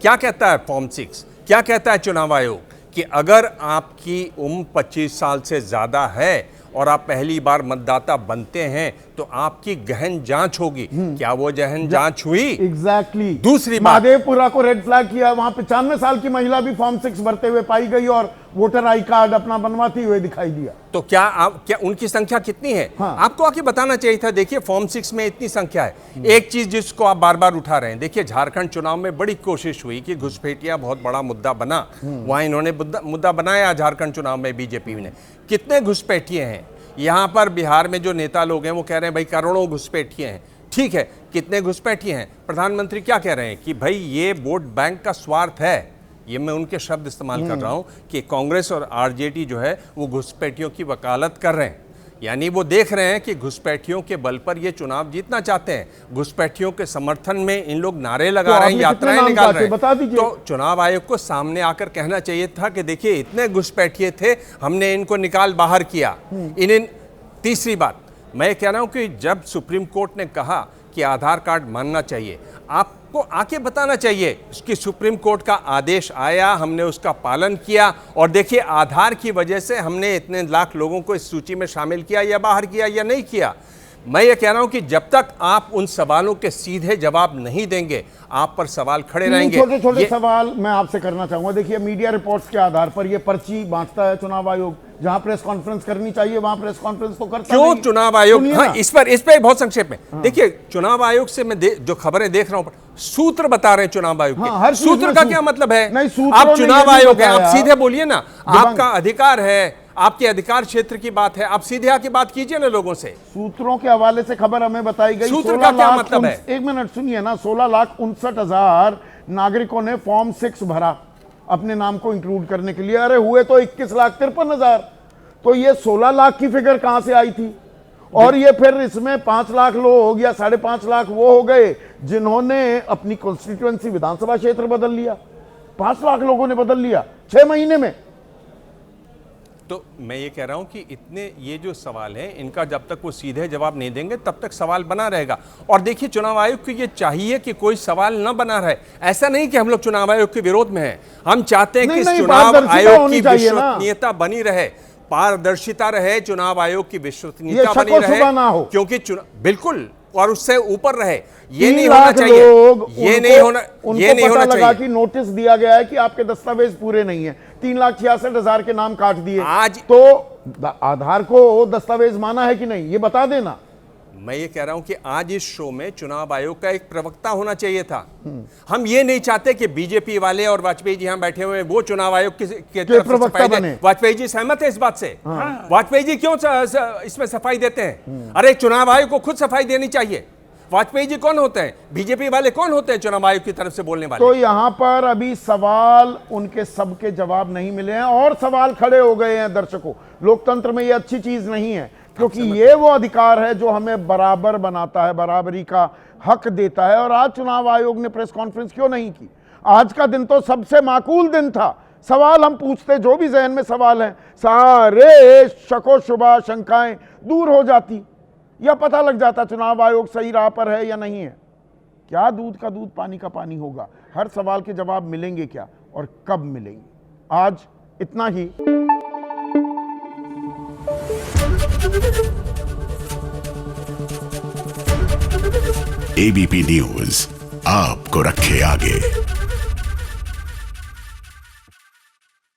S9: क्या कहता है फॉर्म 6, क्या कहता है चुनाव आयोग कि अगर आपकी उम्र 25 साल से ज्यादा है और आप पहली बार मतदाता बनते हैं तो आपकी गहन जांच होगी। क्या वो गहन जांच हुई?
S2: एग्जैक्टली।
S9: दूसरी बात,
S2: महादेवपुरा को रेड फ्लैग किया, वहां 95 साल की महिला भी फॉर्म 6 भरते हुए पाई गई और वोटर आई कार्ड अपना बनवाती हुए दिखाई दिया।
S9: तो क्या उनकी संख्या कितनी है?
S2: हाँ।
S9: आपको आके बताना चाहिए था। देखिए, फॉर्म 6 में इतनी संख्या है। एक चीज जिसको आप बार बार उठा रहे हैं, देखिए झारखंड चुनाव में बड़ी कोशिश हुई कि घुसपैठिया बहुत बड़ा मुद्दा बना, वहां इन्होंने मुद्दा बनाया। झारखंड चुनाव में बीजेपी ने कितने घुसपैठिए हैं? यहां पर बिहार में जो नेता लोग हैं वो कह रहे हैं भाई करोड़ों घुसपैठिए हैं। ठीक है, कितने घुसपैठिए हैं? प्रधानमंत्री क्या कह रहे हैं कि भाई ये वोट बैंक का स्वार्थ है। ये मैं उनके शब्द इस्तेमाल कर रहा हूं कि कांग्रेस और आरजेडी जो है वो घुसपैठियों की वकालत कर रहे हैं। यानी वो देख रहे हैं कि घुसपैठियों के बल पर ये चुनाव जीतना चाहते हैं, घुसपैठियों के समर्थन में इन लोग नारे लगा रहे हैं, यात्राएं निकाल रहे हैं।
S2: बता दीजिए।
S9: तो चुनाव आयोग को सामने आकर कहना चाहिए था कि देखिए इतने घुसपैठिए थे, हमने इनको निकाल बाहर किया। इन्हें तीसरी बात मैं कह रहा हूं कि जब सुप्रीम कोर्ट ने कहा कि आधार कार्ड मानना चाहिए, आपको आके बताना चाहिए कि सुप्रीम कोर्ट का आदेश आया, हमने उसका पालन किया और देखिए आधार की वजह से हमने इतने लाख लोगों को इस सूची में शामिल किया या बाहर किया या नहीं किया। मैं ये कह रहा हूं कि जब तक आप उन सवालों के सीधे जवाब नहीं देंगे, आप पर सवाल खड़े रहेंगे।
S2: छोटे छोटे सवाल मैं आपसे करना चाहूंगा। देखिए, मीडिया रिपोर्ट्स के आधार पर ये पर्ची बांटता है चुनाव आयोग, जहां प्रेस कॉन्फ्रेंस करनी चाहिए वहां प्रेस कॉन्फ्रेंस तो करता
S9: क्यों
S2: नहीं।
S9: चुनाव आयोग?
S2: सुनिए
S9: हाँ,
S2: ना।
S9: इस पर बहुत संक्षेप में देखिए, चुनाव आयोग से मैं जो खबरें देख रहा हूं, सूत्र बता रहे हैं चुनाव आयोग के।
S2: हाँ, हर चीज
S9: सूत्र
S2: में
S9: का क्या मतलब है?
S2: नहीं, सूत्रों
S9: आप
S2: ने
S9: चुनाव
S2: ये
S9: आयोग है,
S2: बताया।
S9: आप सीधे बोलिए ना,
S2: दिव्यांग।
S9: आपका अधिकार है, आपके अधिकार क्षेत्र की बात है, आप सीधे आके बात कीजिए ना लोगों से।
S2: सूत्रों के हवाले से खबर हमें बताई गई।
S9: सूत्र का क्या मतलब है?
S2: एक मिनट सुनिए ना। 16,59,000 नागरिकों ने फॉर्म 6 भरा अपने नाम को इंक्लूड करने के लिए। अरे हुए तो 21,53,000। तो ये 16 लाख की फिगर कहां से आई थी? और ये फिर इसमें 5 लाख लोग या 5.5 लाख वो हो गए जिन्होंने अपनी कॉन्स्टिट्यूएंसी विधानसभा क्षेत्र बदल लिया। 5 लाख लोगों ने बदल लिया 6 महीने में।
S9: तो मैं ये कह रहा हूं कि इतने ये जो सवाल हैं, इनका जब तक वो सीधे जवाब नहीं देंगे तब तक सवाल बना रहेगा। और देखिए, चुनाव आयोग को ये चाहिए कि कोई सवाल न बना रहे। ऐसा नहीं कि हम लोग चुनाव आयोग के विरोध में हैं, हम चाहते हैं कि चुनाव आयोग की विश्वसनीयता बनी रहे, पारदर्शिता रहे, चुनाव आयोग की विश्वसनीयता बनी रहे, क्योंकि बिल्कुल और उससे ऊपर रहे। ये नहीं होना चाहिए, ये नहीं होना चाहिए
S2: कि नोटिस दिया गया है कि आपके दस्तावेज पूरे नहीं है, 3,66,000 के नाम काट दिए।
S9: आज
S2: तो आधार को दस्तावेज माना है कि नहीं, ये बता देना।
S9: मैं ये कह रहा हूं कि आज इस शो में चुनाव आयोग का एक प्रवक्ता होना चाहिए था। हम ये नहीं चाहते कि बीजेपी वाले और वाजपेयी जी यहां बैठे हुए वो चुनाव आयोग के तरफ से सफाई दें। वाजपेयी जी सहमत है इस बात से? वाजपेयी जी क्यों इसमें सफाई देते हैं? अरे चुनाव आयोग को खुद सफाई देनी चाहिए। वाजपेयी जी कौन होते हैं? बीजेपी वाले कौन होते हैं चुनाव आयोग की तरफ से बोलने वाले?
S2: तो यहां पर अभी सवाल उनके सबके जवाब नहीं मिले हैं और सवाल खड़े हो गए हैं दर्शकों। लोकतंत्र में यह अच्छी चीज नहीं है, क्योंकि ये वो अधिकार है जो हमें बराबर बनाता है, बराबरी का हक देता है। और आज चुनाव आयोग ने प्रेस कॉन्फ्रेंस क्यों नहीं की? आज का दिन तो सबसे माकूल दिन था। सवाल हम पूछते, जो भी जहन में सवाल है, सारे शको शुबा शंकाएं दूर हो जाती या पता लग जाता चुनाव आयोग सही राह पर है या नहीं है। क्या दूध का दूध पानी का पानी होगा? हर सवाल के जवाब मिलेंगे क्या और कब मिलेंगे? आज इतना ही।
S1: एबीपी न्यूज आपको रखे आगे।